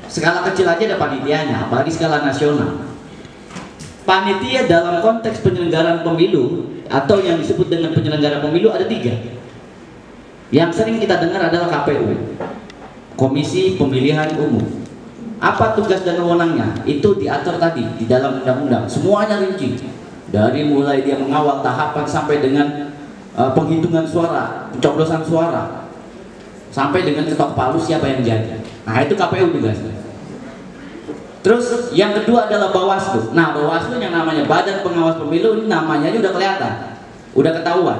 skala kecil aja ada panitianya, apalagi skala nasional. Panitia dalam konteks penyelenggaraan pemilu atau yang disebut dengan penyelenggara pemilu ada 3. Yang sering kita dengar adalah KPU, Komisi Pemilihan Umum. Apa tugas dan wewenangnya? Itu diatur tadi di dalam undang-undang. Semuanya rinci. Dari mulai dia mengawal tahapan sampai dengan penghitungan suara, pencoblosan suara, sampai dengan ketok palu siapa yang jadi. Nah, itu KPU tugasnya. Terus yang kedua adalah Bawaslu. Nah, Bawaslu yang namanya Badan Pengawas Pemilu, ini namanya aja udah kelihatan, udah ketahuan,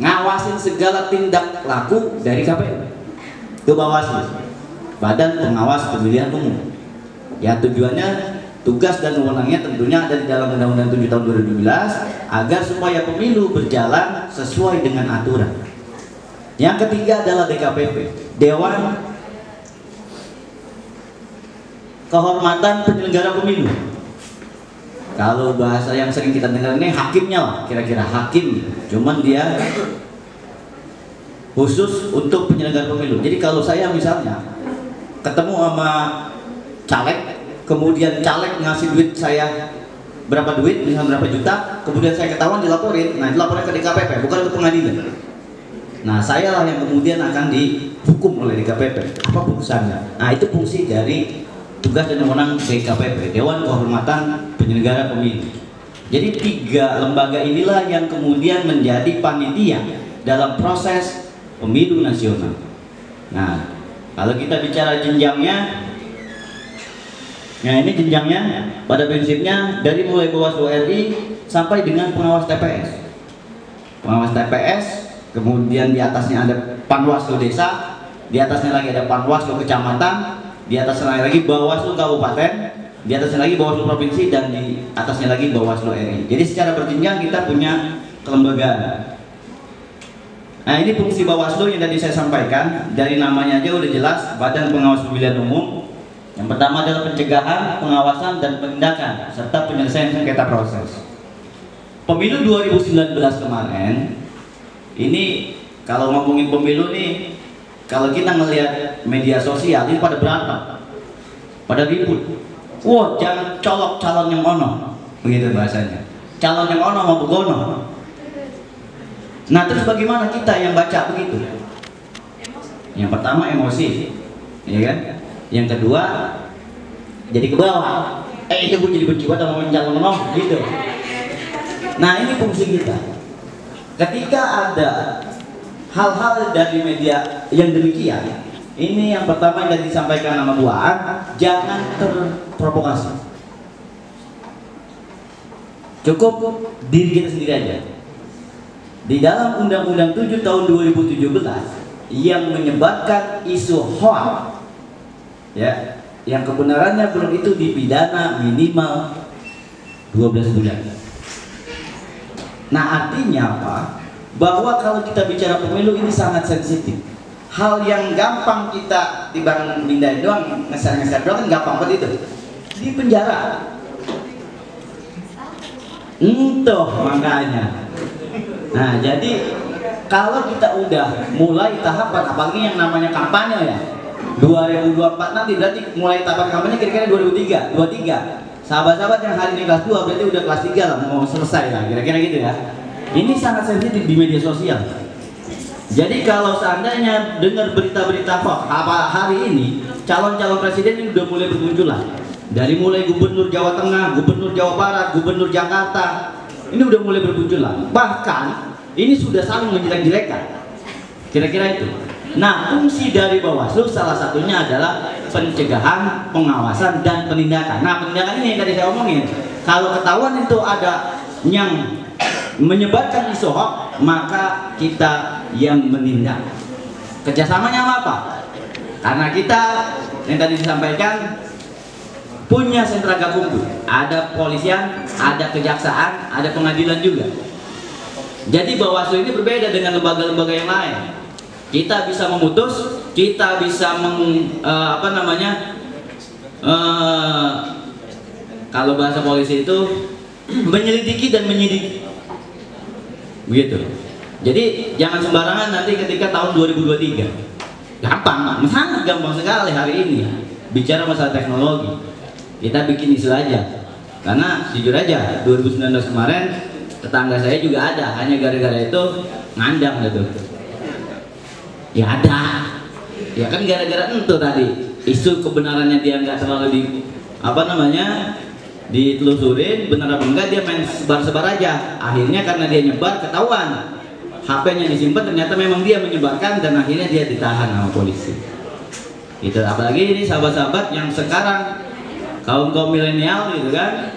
ngawasin segala tindak laku dari KPU. Itu Bawaslu, Badan Pengawas Pemilihan Umum. Ya, tujuannya, tugas dan wewenangnya tentunya ada di dalam Undang-Undang 7 tahun 2017 agar supaya pemilu berjalan sesuai dengan aturan. Yang ketiga adalah DKPP, Dewan Kehormatan Penyelenggara Pemilu. Kalau bahasa yang sering kita dengar ini hakimnya lah, kira-kira hakim, cuman dia khusus untuk penyelenggara pemilu. Jadi kalau saya misalnya ketemu sama caleg, kemudian caleg ngasih duit saya berapa duit, misalnya berapa juta, kemudian saya ketahuan dilaporin, nah dilaporin ke DKPP, bukan ke pengadilan. Nah, saya lah yang kemudian akan dihukum oleh DKPP. Apa putusannya? Nah, itu fungsi dari tugas dan wewenang DKPP, Dewan Kehormatan Penyelenggara Pemilu. Jadi 3 lembaga inilah yang kemudian menjadi panitia dalam proses pemilu nasional. Nah, kalau kita bicara jenjangnya, nah ini jenjangnya pada prinsipnya dari mulai Bawaslu RI sampai dengan pengawas TPS. Pengawas TPS, kemudian di atasnya ada Panwaslu Desa, di atasnya lagi ada Panwaslu Kecamatan, di atasnya lagi Bawaslu Kabupaten, di atasnya lagi Bawaslu Provinsi, dan di atasnya lagi Bawaslu RI. Jadi secara berjenjang kita punya kelembagaan. Nah, ini fungsi Bawaslu yang tadi saya sampaikan, dari namanya aja udah jelas, Badan Pengawas Pemilihan Umum. Yang pertama adalah pencegahan, pengawasan, dan penindakan serta penyelesaian sengketa proses. Pemilu 2019 kemarin ini, kalau ngomongin pemilu nih, kalau kita ngelihat media sosial ini pada berantem, pada ribut. Wah, jangan colok calon yang ono, begitu bahasanya. Calon yang ono mau begono. Nah, terus bagaimana kita yang baca begitu? Yang pertama emosi, ya kan? Yang kedua jadi ke bawah. Itu gue jadi benci banget sama calon ono, gitu. Nah, ini fungsi kita. Ketika ada hal-hal dari media yang demikian, ini yang pertama yang disampaikan nama Buaan, jangan terprovokasi. Cukup diri kita sendiri aja. Di dalam Undang-Undang 7 tahun 2017 yang menyebarkan isu hoax, ya, yang kebenarannya belum itu dipidana minimal 12 bulan. Nah, artinya apa? Bahwa kalau kita bicara pemilu ini sangat sensitif. Hal yang gampang kita dibanding pindahin doang, ngeser-ngeser doang kan gampang banget itu. Di penjara. Entah makanya. Nah, jadi kalau kita udah mulai tahapan, apalagi yang namanya kampanye ya, 2024 nanti berarti mulai tahapan kampanye kira-kira 2023. Sahabat-sahabat yang hari ini kelas 2 berarti udah kelas 3 lah, mau selesai lah, kira-kira gitu ya. Ini sangat sensitif di media sosial. Jadi kalau seandainya dengar berita-berita hoax hari ini, calon-calon presiden ini udah mulai bermunculan. Dari mulai Gubernur Jawa Tengah, Gubernur Jawa Barat, Gubernur Jakarta, ini udah mulai bermunculan. Bahkan ini sudah saling menjelek-jelekan. Kira-kira itu. Nah, fungsi dari Bawaslu salah satunya adalah pencegahan, pengawasan, dan penindakan. Nah, penindakan ini yang tadi saya omongin. Kalau ketahuan itu ada yang menyebarkan isu hoax, maka kita yang menindak. Kerjasamanya apa? Karena kita yang tadi disampaikan punya sentra gakumdu, ada polisian, ada kejaksaan, ada pengadilan juga. Jadi Bawaslu ini berbeda dengan lembaga-lembaga yang lain. Kita bisa memutus, kita bisa kalau bahasa polisi itu menyelidiki dan menyidik, begitu. Jadi jangan sembarangan nanti ketika tahun 2023, gampang, sangat gampang sekali hari ini bicara masalah teknologi. Kita bikin isu aja, karena jujur aja 2019 kemarin tetangga saya juga ada, hanya gara-gara itu ngandang gitu. Ya ada, ya kan gara-gara itu tadi isu kebenarannya dia nggak terlalu ditelusurin benar apa enggak, dia main sebar-sebar aja. Akhirnya karena dia nyebar ketahuan, HP-nya disimpan, ternyata memang dia menyebarkan dan akhirnya dia ditahan sama polisi. Itu apalagi ini sahabat-sahabat yang sekarang kaum milenial gitu kan,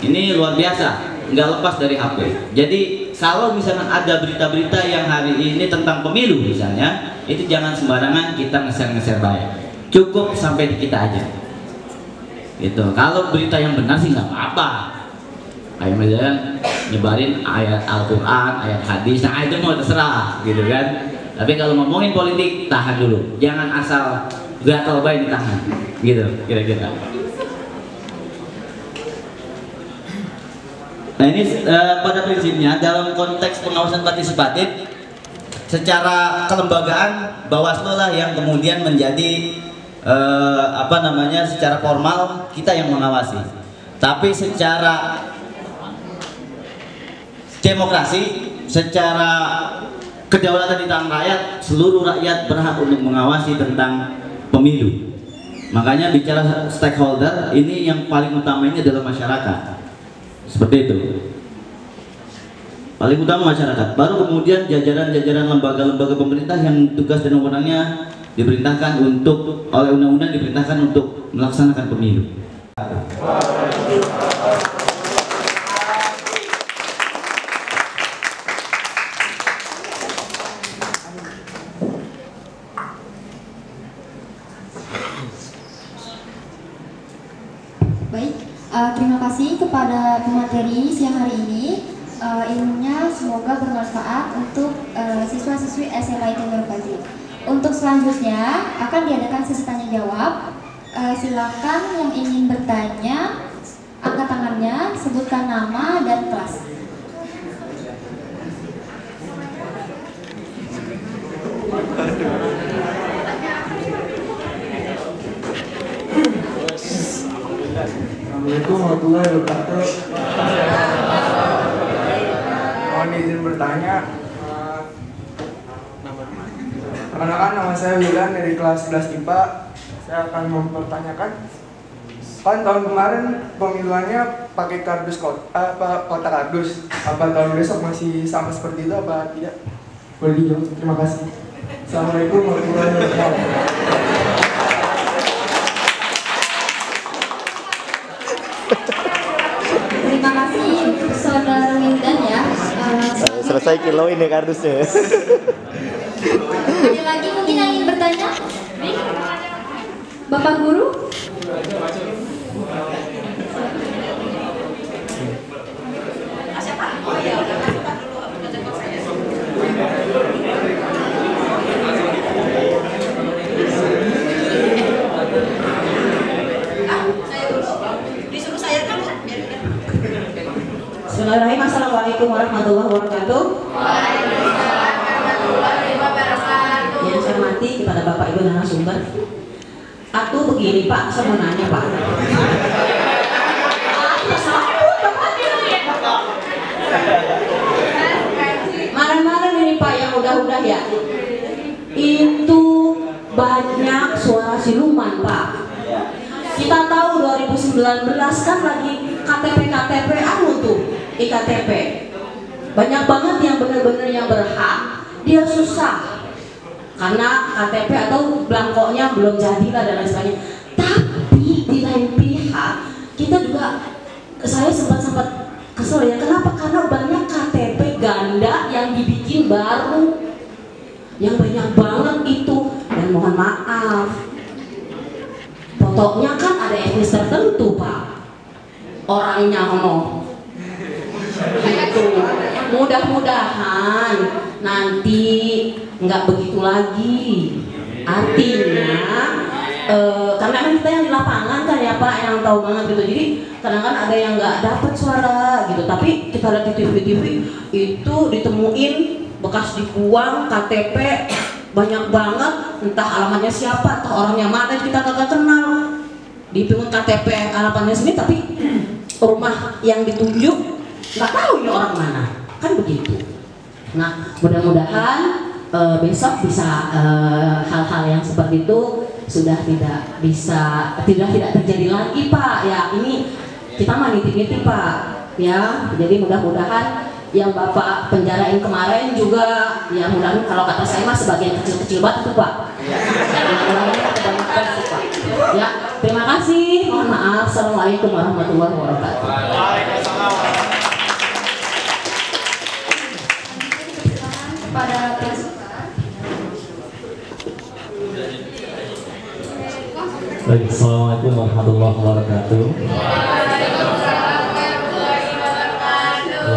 ini luar biasa, nggak lepas dari HP. Jadi kalau misalnya ada berita-berita yang hari ini tentang pemilu misalnya, itu jangan sembarangan kita nge-share baik. Cukup sampai di kita aja. Gitu. Kalau berita yang benar sih nggak apa-apa. Kayak misalnya nyebarin ayat Al-Quran, ayat hadis, nah itu mau terserah, gitu kan. Tapi kalau ngomongin politik, tahan dulu. Jangan asal gatal baik ditahan, gitu kira-kira. Nah ini pada prinsipnya dalam konteks pengawasan partisipatif secara kelembagaan Bawaslu lah yang kemudian menjadi secara formal kita yang mengawasi. Tapi secara demokrasi, secara kedaulatan di tangan rakyat, seluruh rakyat berhak untuk mengawasi tentang pemilu. Makanya bicara stakeholder ini yang paling utama ini adalah masyarakat. Seperti itu, paling utama masyarakat, baru kemudian jajaran-jajaran lembaga-lembaga pemerintah yang tugas dan wewenangnya diperintahkan untuk oleh undang-undang diperintahkan untuk melaksanakan pemilu. Baik, terima kasih kepada pemateri siang hari ini. Ilmunya semoga bermanfaat untuk siswa-siswi SMA Nurul Fajri. Untuk selanjutnya akan diadakan sesi tanya jawab. Silakan yang ingin bertanya angkat tangannya, sebutkan nama dan kelas. Assalamualaikum warahmatullahi wabarakatuh. Mohon izin bertanya. Perkenalkan, nama saya Wilan dari kelas 11 IPA. Saya akan mempertanyakan, kan tahun kemarin pemiluannya pakai kardus kotak kardus. Apa tahun besok masih sama seperti itu apa tidak? Boleh dijawab. Terima kasih. Assalamualaikum warahmatullahi wabarakatuh. Terima kasih Saudara Wildan ya. Selesai kiloin ya kardusnya. Ada lagi mungkin yang ingin bertanya? Bapak Guru? Bismillahirrahmanirrahim. Assalamualaikum warahmatullahi wabarakatuh. Yang saya hormati kepada Bapak Ibu narasumber. Aku begini Pak, saya mau nanya Pak. Malam-malam ini Pak yang udah ya, itu banyak suara siluman Pak. Kita tahu 2019 kan lagi KTP anu tuh, iktp. Banyak banget yang benar-benar yang berhak, dia susah. karena KTP atau belangkonya belum jadi lah dan lain sebagainya. Tapi di lain pihak kita juga, saya sempat kesel ya, kenapa? Karena banyak KTP ganda yang dibikin baru, yang banyak banget itu, dan mohon maaf, fotonya kan ada etnis tertentu Pak, orangnya gitu. Mudah-mudahan nanti nggak begitu lagi, artinya karena kan kita yang di lapangan kan ya Pak, yang tahu banget gitu, jadi kadang-kadang ada yang nggak dapat suara gitu, tapi kita lihat di TV itu ditemuin bekas dibuang KTP banyak banget, entah alamatnya siapa, entah orangnya mana, kita nggak kenal, dipungut KTP alamatnya sini, tapi rumah yang ditunjuk nggak tahu ini orang mana, kan begitu. Nah, mudah-mudahan besok bisa hal-hal yang seperti itu sudah tidak terjadi lagi Pak ya. Ini kita mah nitip-nitip Pak ya, jadi mudah-mudahan yang Bapak penjarain kemarin juga ya, mudah-mudahan kalau kata saya mah sebagian kecil-kecil banget tuh Pak ya. Terima kasih, mohon maaf. Assalamualaikum warahmatullahi wabarakatuh. Pada Baik, assalamualaikum warahmatullahi wabarakatuh.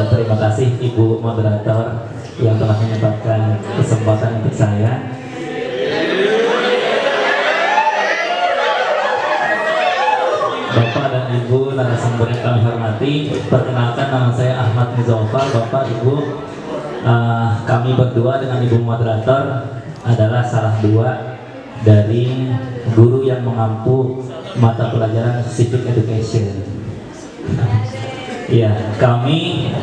Terima kasih Ibu Moderator yang telah menyempatkan kesempatan untuk saya. Bapak dan Ibu narasumber yang kami hormati, perkenalkan nama saya Ahmad Muzafar. Bapak, Ibu, kami berdua dengan Ibu Moderator adalah salah dua dari guru yang mengampu mata pelajaran Civic Education. Ya, kami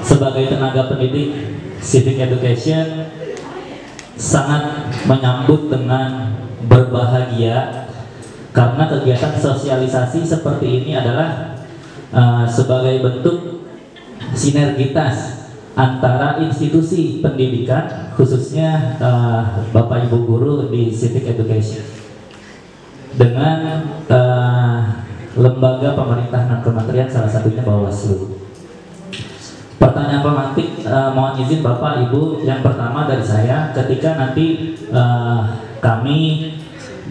sebagai tenaga pendidik Civic Education sangat menyambut dengan berbahagia karena kegiatan sosialisasi seperti ini adalah sebagai bentuk sinergitas antara institusi pendidikan, khususnya Bapak Ibu guru di Civic Education, dengan lembaga pemerintah non kementerian, salah satunya Bawaslu. Pertanyaan pemantik, mohon izin Bapak Ibu, yang pertama dari saya, ketika nanti kami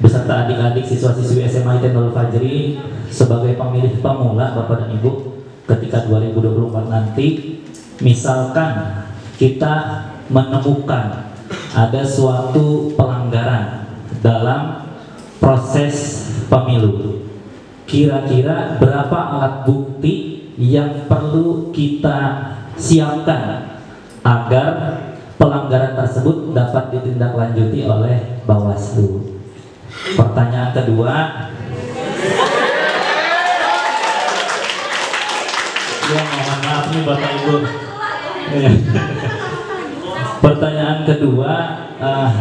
beserta adik-adik siswa-siswi SMA Nurul Fajri sebagai pemilih pemula Bapak dan Ibu ketika 2024 nanti, misalkan kita menemukan ada suatu pelanggaran dalam proses pemilu, kira-kira berapa alat bukti yang perlu kita siapkan agar pelanggaran tersebut dapat ditindaklanjuti oleh Bawaslu? Pertanyaan kedua, ya mohon maaf nih Bapak Ibu. Pertanyaan kedua,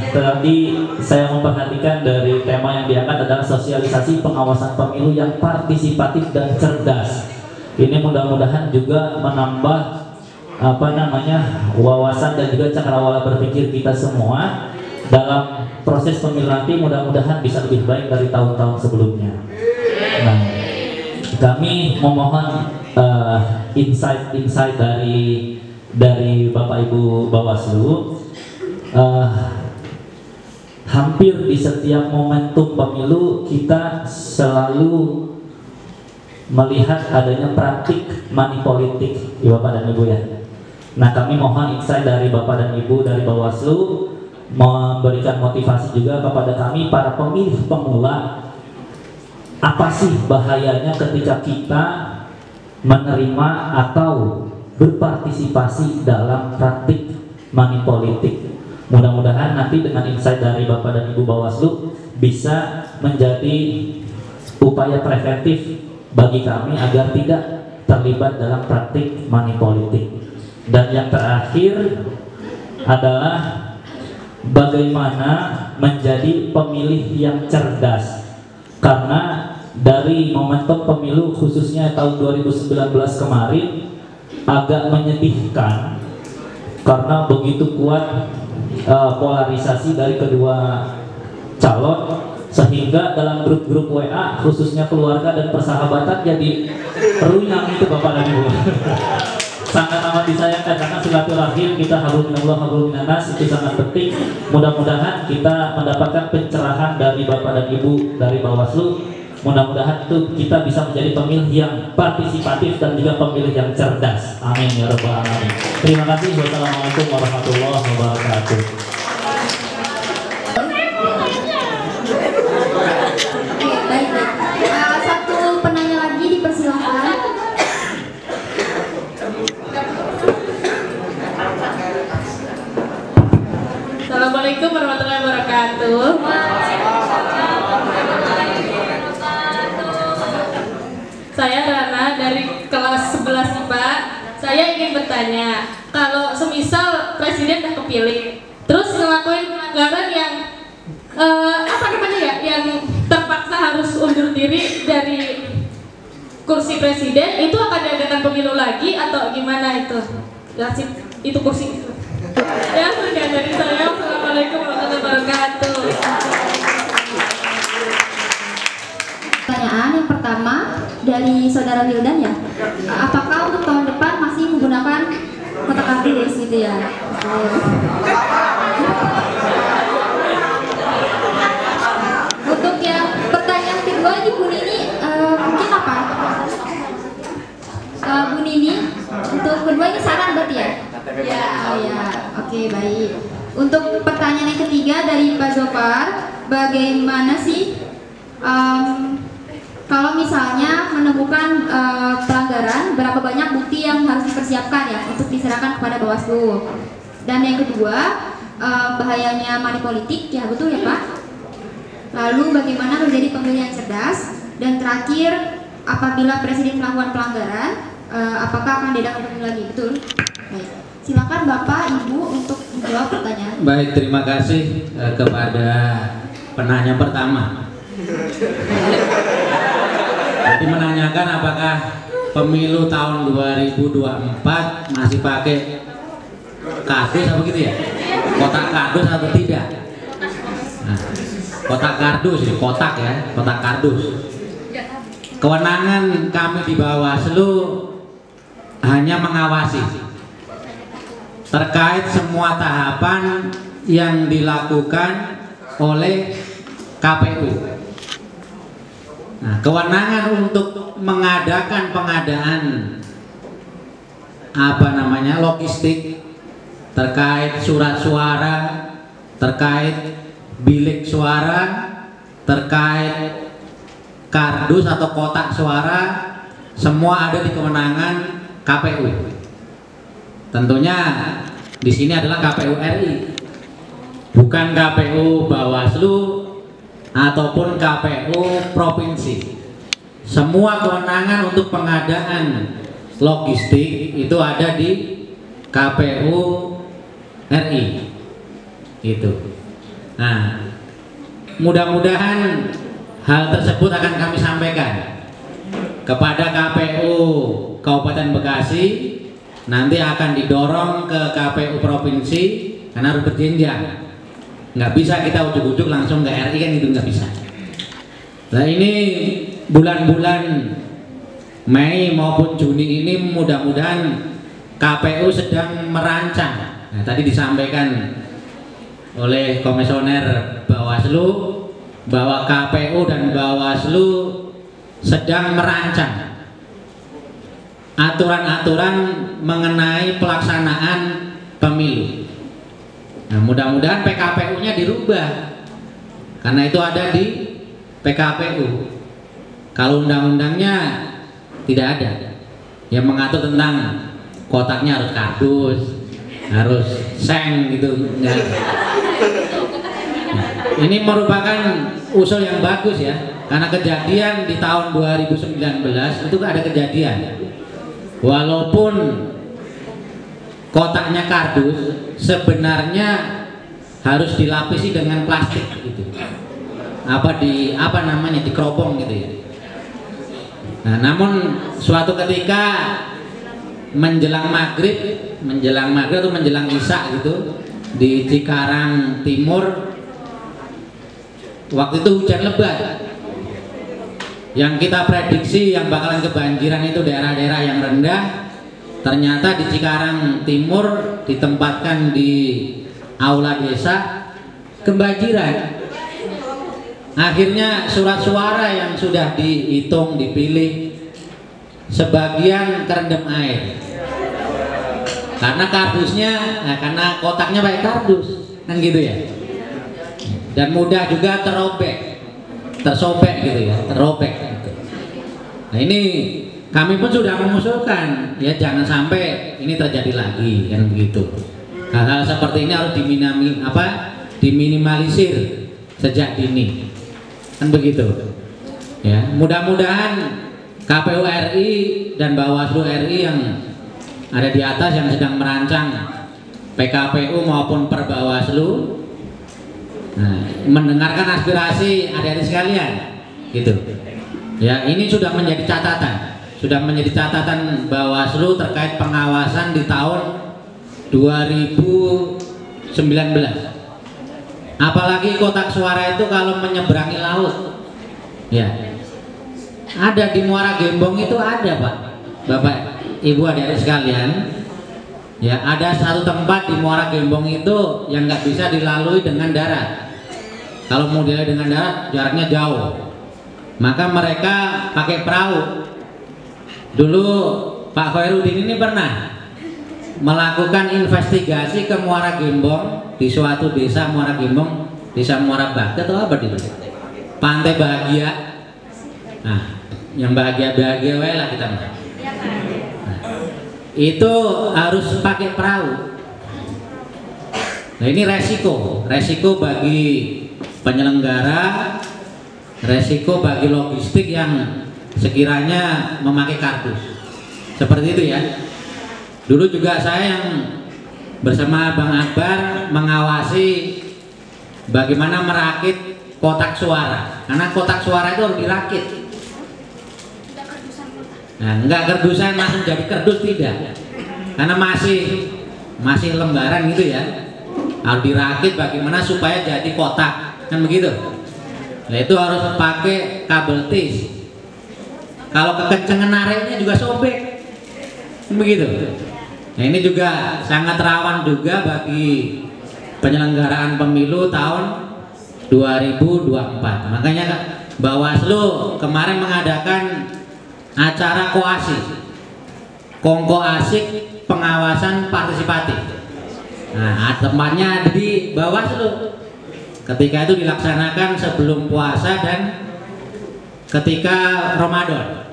tadi saya memperhatikan dari tema yang diangkat adalah sosialisasi pengawasan pemilu yang partisipatif dan cerdas. Ini mudah-mudahan juga menambah wawasan dan juga cakrawala berpikir kita semua dalam proses pemilu nanti, mudah-mudahan bisa lebih baik dari tahun-tahun sebelumnya. Nah, kami memohon insight dari Bapak Ibu Bawaslu. Hampir di setiap momentum pemilu kita selalu melihat adanya praktik money politik, ya Bapak dan Ibu ya. Nah, kami mohon insight dari Bapak dan Ibu dari Bawaslu, memberikan motivasi juga kepada kami para pemilih pemula, apa sih bahayanya ketika kita menerima atau berpartisipasi dalam praktik money politik. Mudah-mudahan nanti dengan insight dari Bapak dan Ibu Bawaslu bisa menjadi upaya preventif bagi kami agar tidak terlibat dalam praktik money politik. Dan yang terakhir adalah bagaimana menjadi pemilih yang cerdas, karena dari momentum pemilu khususnya tahun 2019 kemarin agak menyedihkan karena begitu kuat polarisasi dari kedua calon, sehingga dalam grup-grup WA khususnya keluarga dan persahabatan jadi runyam itu Bapak dan Ibu. Sangat amat disayangkan karena silaturahim kita hablum minallah hablum minannas itu sangat penting. Mudah-mudahan kita mendapatkan pencerahan dari Bapak dan Ibu dari Bawaslu. Mudah-mudahan itu kita bisa menjadi pemilih yang partisipatif dan juga pemilih yang cerdas. Amin ya rabbal alamin. Terima kasih. Wassalamualaikum warahmatullahi wabarakatuh. Baik. Satu penanya lagi dipersilakan. Assalamualaikum warahmatullahi wabarakatuh. Saya Rana dari kelas 11 IPA. Saya ingin bertanya, kalau semisal presiden udah kepilih, terus ngelakuin pelanggaran yang yang terpaksa harus undur diri dari kursi presiden, itu akan diadakan pemilu lagi atau gimana itu? Itu kursi itu. Ya, sekian dari saya. Assalamualaikum warahmatullahi wabarakatuh. Pertanyaan yang pertama dari Saudara Wildan ya. Apakah untuk tahun depan masih menggunakan kotak kardus gitu ya? Untuk yang pertanyaan kedua di Bu Nini mungkin apa? Bu Nini, untuk kedua ini saran berarti ya? Ya, oh ya, oke baik. Untuk pertanyaan yang ketiga dari Pak Zofar, bagaimana sih kalau misalnya menemukan pelanggaran, berapa banyak bukti yang harus dipersiapkan ya untuk diserahkan kepada Bawaslu? Dan yang kedua, bahayanya money politik, ya betul ya Pak? Lalu bagaimana menjadi pemilih yang cerdas? Dan terakhir, apabila Presiden melakukan pelanggaran, apakah akan diadakan pemilu lagi? Betul? Baik. Silakan Bapak, Ibu untuk menjawab pertanyaan. Baik, terima kasih kepada penanya pertama. Jadi menanyakan apakah pemilu tahun 2024 masih pakai kardus atau begitu ya? Kotak kardus atau tidak? Nah, kotak kardus, kotak ya, kotak kardus. Kewenangan kami di Bawaslu hanya mengawasi terkait semua tahapan yang dilakukan oleh KPU. Nah, kewenangan untuk mengadakan pengadaan logistik terkait surat suara, terkait bilik suara, terkait kardus atau kotak suara, semua ada di kewenangan KPU. Tentunya di sini adalah KPU RI, bukan KPU Bawaslu ataupun KPU provinsi. Semua kewenangan untuk pengadaan logistik itu ada di KPU RI. Itu. Nah, mudah-mudahan hal tersebut akan kami sampaikan kepada KPU Kabupaten Bekasi. Nanti akan didorong ke KPU provinsi karena harus berjenjang. Nggak bisa kita ujuk-ujuk langsung ke RI kan, itu nggak bisa. Nah, ini bulan-bulan Mei maupun Juni ini mudah-mudahan KPU sedang merancang. Nah, tadi disampaikan oleh Komisioner Bawaslu bahwa KPU dan Bawaslu sedang merancang aturan-aturan mengenai pelaksanaan pemilu. Nah, mudah-mudahan PKPU-nya dirubah karena itu ada di PKPU. Kalau undang-undangnya tidak ada yang mengatur tentang kotaknya harus kardus, harus seng gitu. Nah, ini merupakan usul yang bagus ya, karena kejadian di tahun 2019 itu ada kejadian. Walaupun kotaknya kardus, sebenarnya harus dilapisi dengan plastik gitu. Dikeropong gitu ya. Nah, namun suatu ketika menjelang maghrib atau menjelang isya gitu, di Cikarang Timur waktu itu hujan lebat. Yang kita prediksi yang bakalan kebanjiran itu daerah-daerah yang rendah, ternyata di Cikarang Timur ditempatkan di aula desa kebanjiran. Akhirnya surat suara yang sudah dihitung, dipilih, sebagian kerendam air karena kardusnya, karena kotaknya pakai kardus, kan gitu ya, dan mudah juga tersobek gitu ya, terobek gitu. Nah ini kami pun sudah mengusulkan ya jangan sampai ini terjadi lagi, kan begitu. Hal-hal seperti ini harus diminimalisir sejak dini, kan begitu ya. Mudah-mudahan KPU RI dan Bawaslu RI yang ada di atas yang sedang merancang PKPU maupun Perbawaslu mendengarkan aspirasi adik-adik sekalian gitu ya. Ini sudah menjadi catatan Bawaslu terkait pengawasan di tahun 2019. Apalagi kotak suara itu kalau menyeberangi laut ya. Ada di Muara Gembong itu ada Pak, Bapak Ibu adik-adik sekalian ya, ada satu tempat di Muara Gembong itu yang nggak bisa dilalui dengan darat. Kalau mau dilalui dengan darat jaraknya jauh, maka mereka pakai perahu. Dulu Pak Khairuddin ini pernah melakukan investigasi ke Muara Gembong di suatu desa Muara Gembong, desa Muara Bakti atau apa itu, Pantai Bahagia. Nah, yang bahagia-bahagia lah kita. Nah, itu harus pakai perahu. Nah ini resiko bagi penyelenggara, resiko bagi logistik yang sekiranya memakai kardus. Seperti itu ya. Dulu juga saya yang bersama Bang Akbar mengawasi bagaimana merakit kotak suara, karena kotak suara itu harus dirakit. Nah, enggak kerdusan langsung jadi kerdus, tidak, karena masih lembaran gitu ya, harus dirakit bagaimana supaya jadi kotak, kan begitu. Nah itu harus pakai kabel tis, kalau kekencengan nariknya juga sobek, begitu. Nah ini juga sangat rawan juga bagi penyelenggaraan pemilu tahun 2024. Makanya Bawaslu kemarin mengadakan acara Kongko Asik pengawasan partisipatif. Nah, tempatnya ada di Bawaslu. Ketika itu dilaksanakan sebelum puasa dan ketika Ramadan.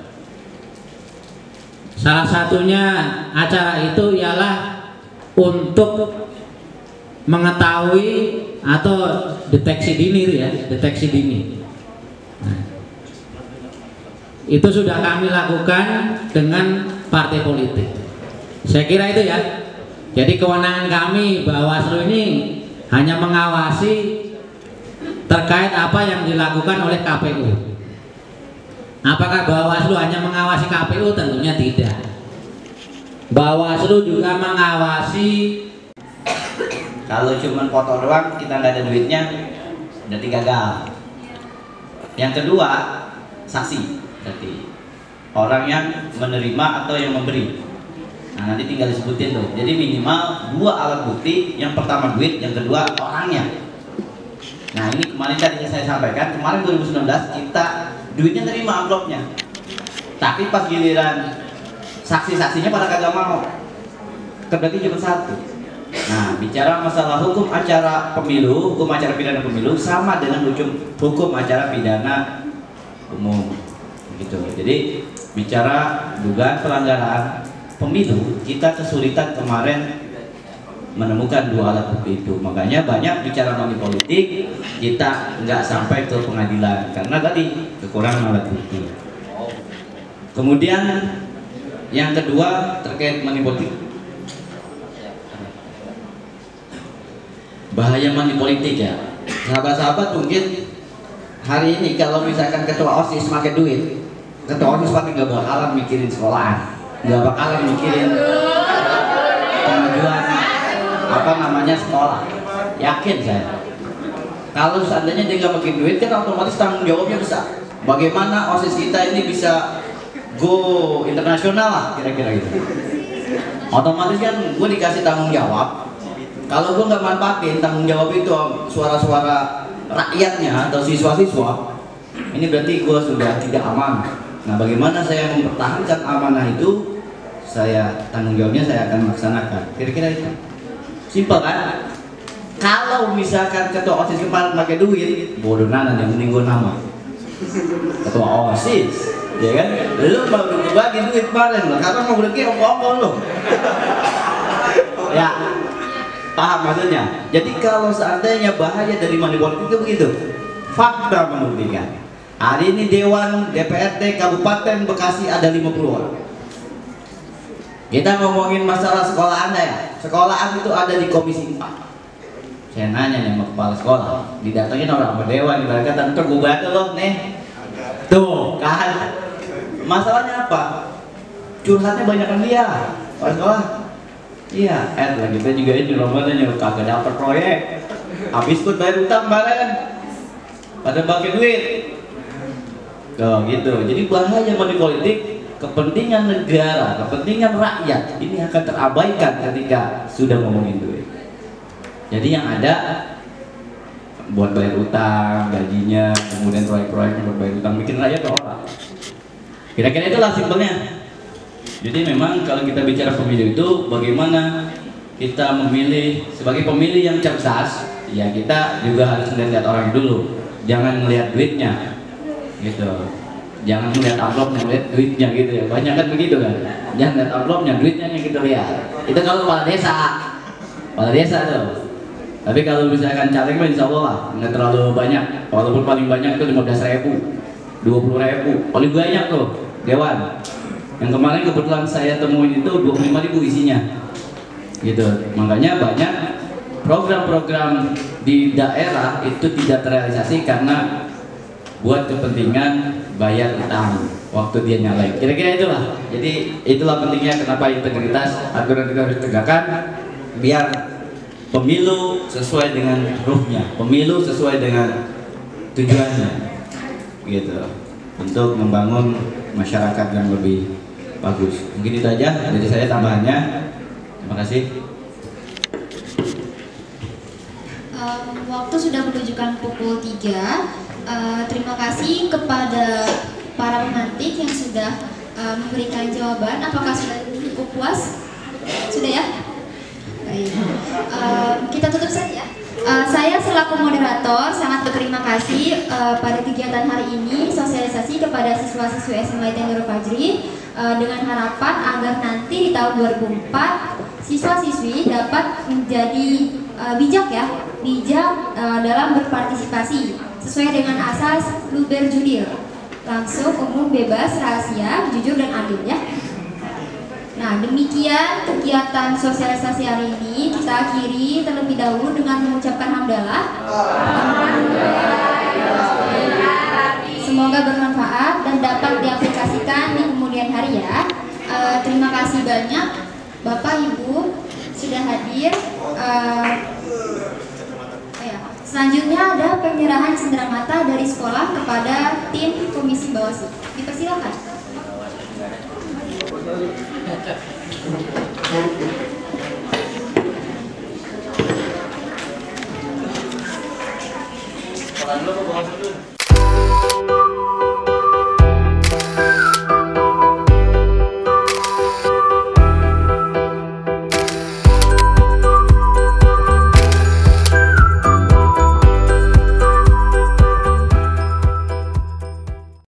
Salah satunya acara itu ialah untuk mengetahui atau deteksi dini itu ya, deteksi dini. Nah, itu sudah kami lakukan dengan partai politik. Saya kira itu ya. Jadi kewenangan kami Bawaslu ini hanya mengawasi terkait apa yang dilakukan oleh KPU. Apakah Bawaslu hanya mengawasi KPU? Tentunya tidak. Bawaslu juga mengawasi. Kalau cuma foto doang kita nggak ada duitnya, berarti gagal. Yang kedua, saksi. Berarti orang yang menerima atau yang memberi. Nah nanti tinggal disebutin tuh. Jadi minimal 2 alat bukti. Yang pertama duit, yang kedua orangnya. Nah ini kemarin tadi saya sampaikan, kemarin 2019 kita duitnya nerima amplopnya, tapi pas giliran saksi-saksinya pada kagak mau, berarti cuma 1. Nah bicara masalah hukum acara pemilu, hukum acara pidana pemilu sama dengan hukum acara pidana umum gitu. Jadi bicara dugaan pelanggaran pemilu, kita kesulitan kemarin menemukan 2 alat bukti itu. Makanya banyak bicara money politik, kita nggak sampai ke pengadilan karena tadi kekurangan alat bukti. Kemudian yang kedua terkait money politik, bahaya money politik ya. Sahabat-sahabat mungkin hari ini kalau misalkan ketua OSIS pakai duit, ketua OSIS pasti nggak bakalan mikirin sekolahan, nggak bakalan mikirin kemajuan sekolah. Yakin saya. Kalau seandainya dia nggak bagi duit kan otomatis tanggung jawabnya besar. Bagaimana OSIS kita ini bisa go internasional lah kira-kira gitu. Otomatis kan gue dikasih tanggung jawab. Kalau gue nggak manfaatin tanggung jawab itu suara-suara rakyatnya atau siswa-siswa, ini berarti gue sudah tidak aman. Nah, bagaimana saya mempertahankan amanah itu? Saya tanggung jawabnya saya akan laksanakan. Kira-kira itu. Simpel kan? Kalau misalkan ketua OSIS kemarin pakai duit, bodoh nanan yang mending gue nama. Ketua OSIS, ya kan? Lu baru bagi duit kemarin lah, karena mau berarti ongkong lo. Ya, paham maksudnya? Jadi kalau seandainya bahaya dari money politik itu begitu, fakta membuktikan. Hari ini Dewan DPRD Kabupaten Bekasi ada 50 orang. Kita ngomongin masalah sekolahan ya. Sekolahan itu ada di Komisi 4. Saya nanya nih sama kepala sekolah, didatengin orang berdewan, ibarat kata ntar gue bantu loh nih. Tuh kan, masalahnya apa? Curhatnya banyak kan dia, kepala sekolah. Iya, lah kita juga ini Ramadan yang kagak dapat proyek, habis pun bayar utang kemarin, pada pakai duit. Tuh gitu, jadi bahaya money politik, kepentingan negara, kepentingan rakyat ini akan terabaikan ketika sudah ngomongin duit. Jadi yang ada buat bayar utang, gajinya, kemudian proyek-proyeknya buat bayar utang, bikin rakyat ke orang. Kira-kira itulah simpelnya. Jadi memang kalau kita bicara pemilu itu bagaimana kita memilih sebagai pemilih yang cerdas, ya kita juga harus melihat orang dulu. Jangan melihat duitnya, gitu. Jangan melihat amplopnya, melihat duitnya gitu ya. Banyak kan begitu kan. Jangan lihat amplopnya, duitnya yang kita lihat. Itu kalau kepala desa tuh. Tapi kalau misalkan caleg mah insya Allah lah, nggak terlalu banyak. Walaupun paling banyak itu 15.000, 20.000, paling banyak tuh Dewan. Yang kemarin kebetulan saya temuin itu 25.000 isinya, gitu. Makanya banyak program-program di daerah itu tidak terrealisasi karena buat kepentingan bayar utang waktu dia nyalek. Kira-kira itulah. Jadi itulah pentingnya kenapa integritas aturan itu harus tegakkan biar pemilu sesuai dengan ruhnya, pemilu sesuai dengan tujuannya, gitu, untuk membangun masyarakat yang lebih bagus. Mungkin itu aja dari saya tambahannya. Terima kasih. Waktu sudah menunjukkan pukul 3. Terima kasih kepada para pemantik yang sudah memberikan jawaban. Apakah sudah cukup puas? Sudah ya? Baik. Kita tutup saja. Saya selaku moderator sangat berterima kasih pada kegiatan hari ini sosialisasi kepada siswa-siswi SMA Nurul Fajri dengan harapan agar nanti di tahun 2004 siswa-siswi dapat menjadi bijak dalam berpartisipasi sesuai dengan asas luber judil, langsung, umum, bebas, rahasia, jujur dan adil ya. Nah, demikian kegiatan sosialisasi hari ini. Kita akhiri terlebih dahulu dengan mengucapkan hamdalah. Semoga bermanfaat dan dapat diaplikasikan di kemudian hari ya. Terima kasih banyak Bapak Ibu sudah hadir. Selanjutnya ada penyerahan cenderamata dari sekolah kepada tim Komisi Bawaslu. Dipersilakan. Kalau dulu ke Bawaslu.